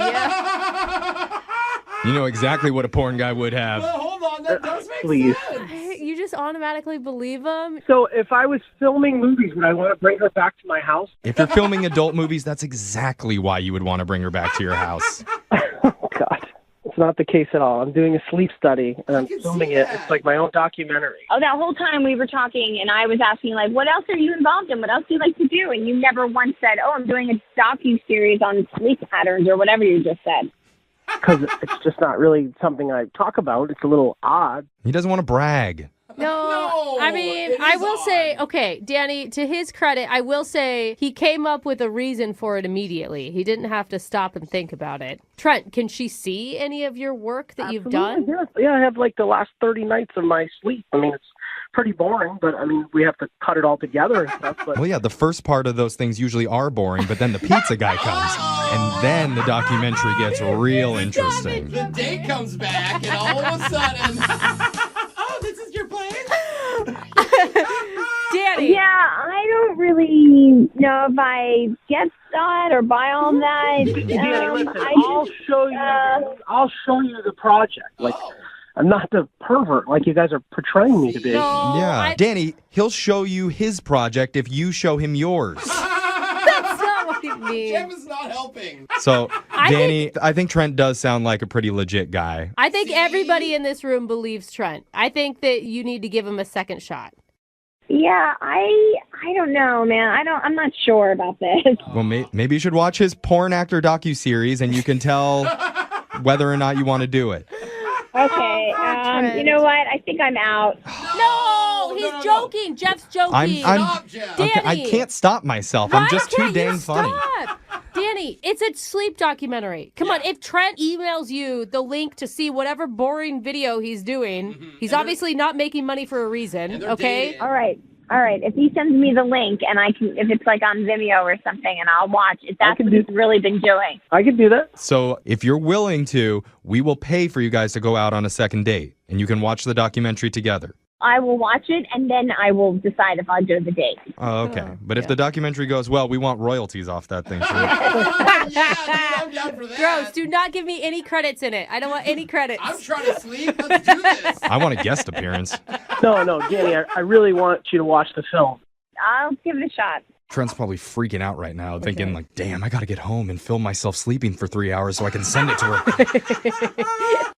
You know exactly what a porn guy would have. Well, hold on. That does make Please. sense. You just automatically believe him? So if I was filming movies, would I want to bring her back to my house? If you're filming adult movies, that's exactly why you would want to bring her back to your house. Oh, God. It's not the case at all. I'm doing a sleep study, and I'm filming it. It's like my own documentary. Oh, that whole time we were talking, and I was asking, like, what else are you involved in? What else do you like to do? And you never once said, oh, I'm doing a docu-series on sleep patterns or whatever you just said. Because it's just not really something I talk about. It's a little odd. He doesn't want to brag. No, I mean, I will say, okay, Danny, to his credit, I will say he came up with a reason for it immediately. He didn't have to stop and think about it. Trent, can she see any of your work that you've done? Yeah, I have like the last 30 nights of my sleep. I mean, it's pretty boring, but I mean, we have to cut it all together and stuff. But... Well, yeah, the first part of those things usually are boring, but then the pizza guy comes, and then the documentary gets real interesting. The date comes back, and all of a sudden, oh, this is your place? Danny. Yeah, I don't really know if I get that or buy all that. Danny, listen, I'll show you the project. Like, I'm not the pervert like you guys are portraying me to be. Danny, he'll show you his project if you show him yours. That's not what he Jeff is not helping. So, Danny, I think Trent does sound like a pretty legit guy. I think everybody in this room believes Trent. I think that you need to give him a second shot. Yeah, I don't know, man. I'm not sure about this. Well, maybe you should watch his porn actor docuseries and you can tell whether or not you want to do it. Okay, you know what? I think I'm out. No, he's joking. Jeff's joking. Stop, Jeff. Danny. I can't stop myself. I'm just too dang funny. Stop. Danny, it's a sleep documentary. Come on, if Trent emails you the link to see whatever boring video he's doing, he's obviously not making money for a reason, okay? All right. If he sends me the link and if it's like on Vimeo or something, and I'll watch it. That's what he's really been doing. I can do that. So if you're willing to, we will pay for you guys to go out on a second date, and you can watch the documentary together. I will watch it, and then I will decide if I'll do the date. Oh, okay. But if the documentary goes well, we want royalties off that thing. Too. Yeah, dude, I'm down for that. Gross. Do not give me any credits in it. I don't want any credits. I'm trying to sleep. Let's do this. I want a guest appearance. No, Danny, I really want you to watch the film. I'll give it a shot. Trent's probably freaking out right now, thinking like, damn, I got to get home and film myself sleeping for 3 hours so I can send it to her.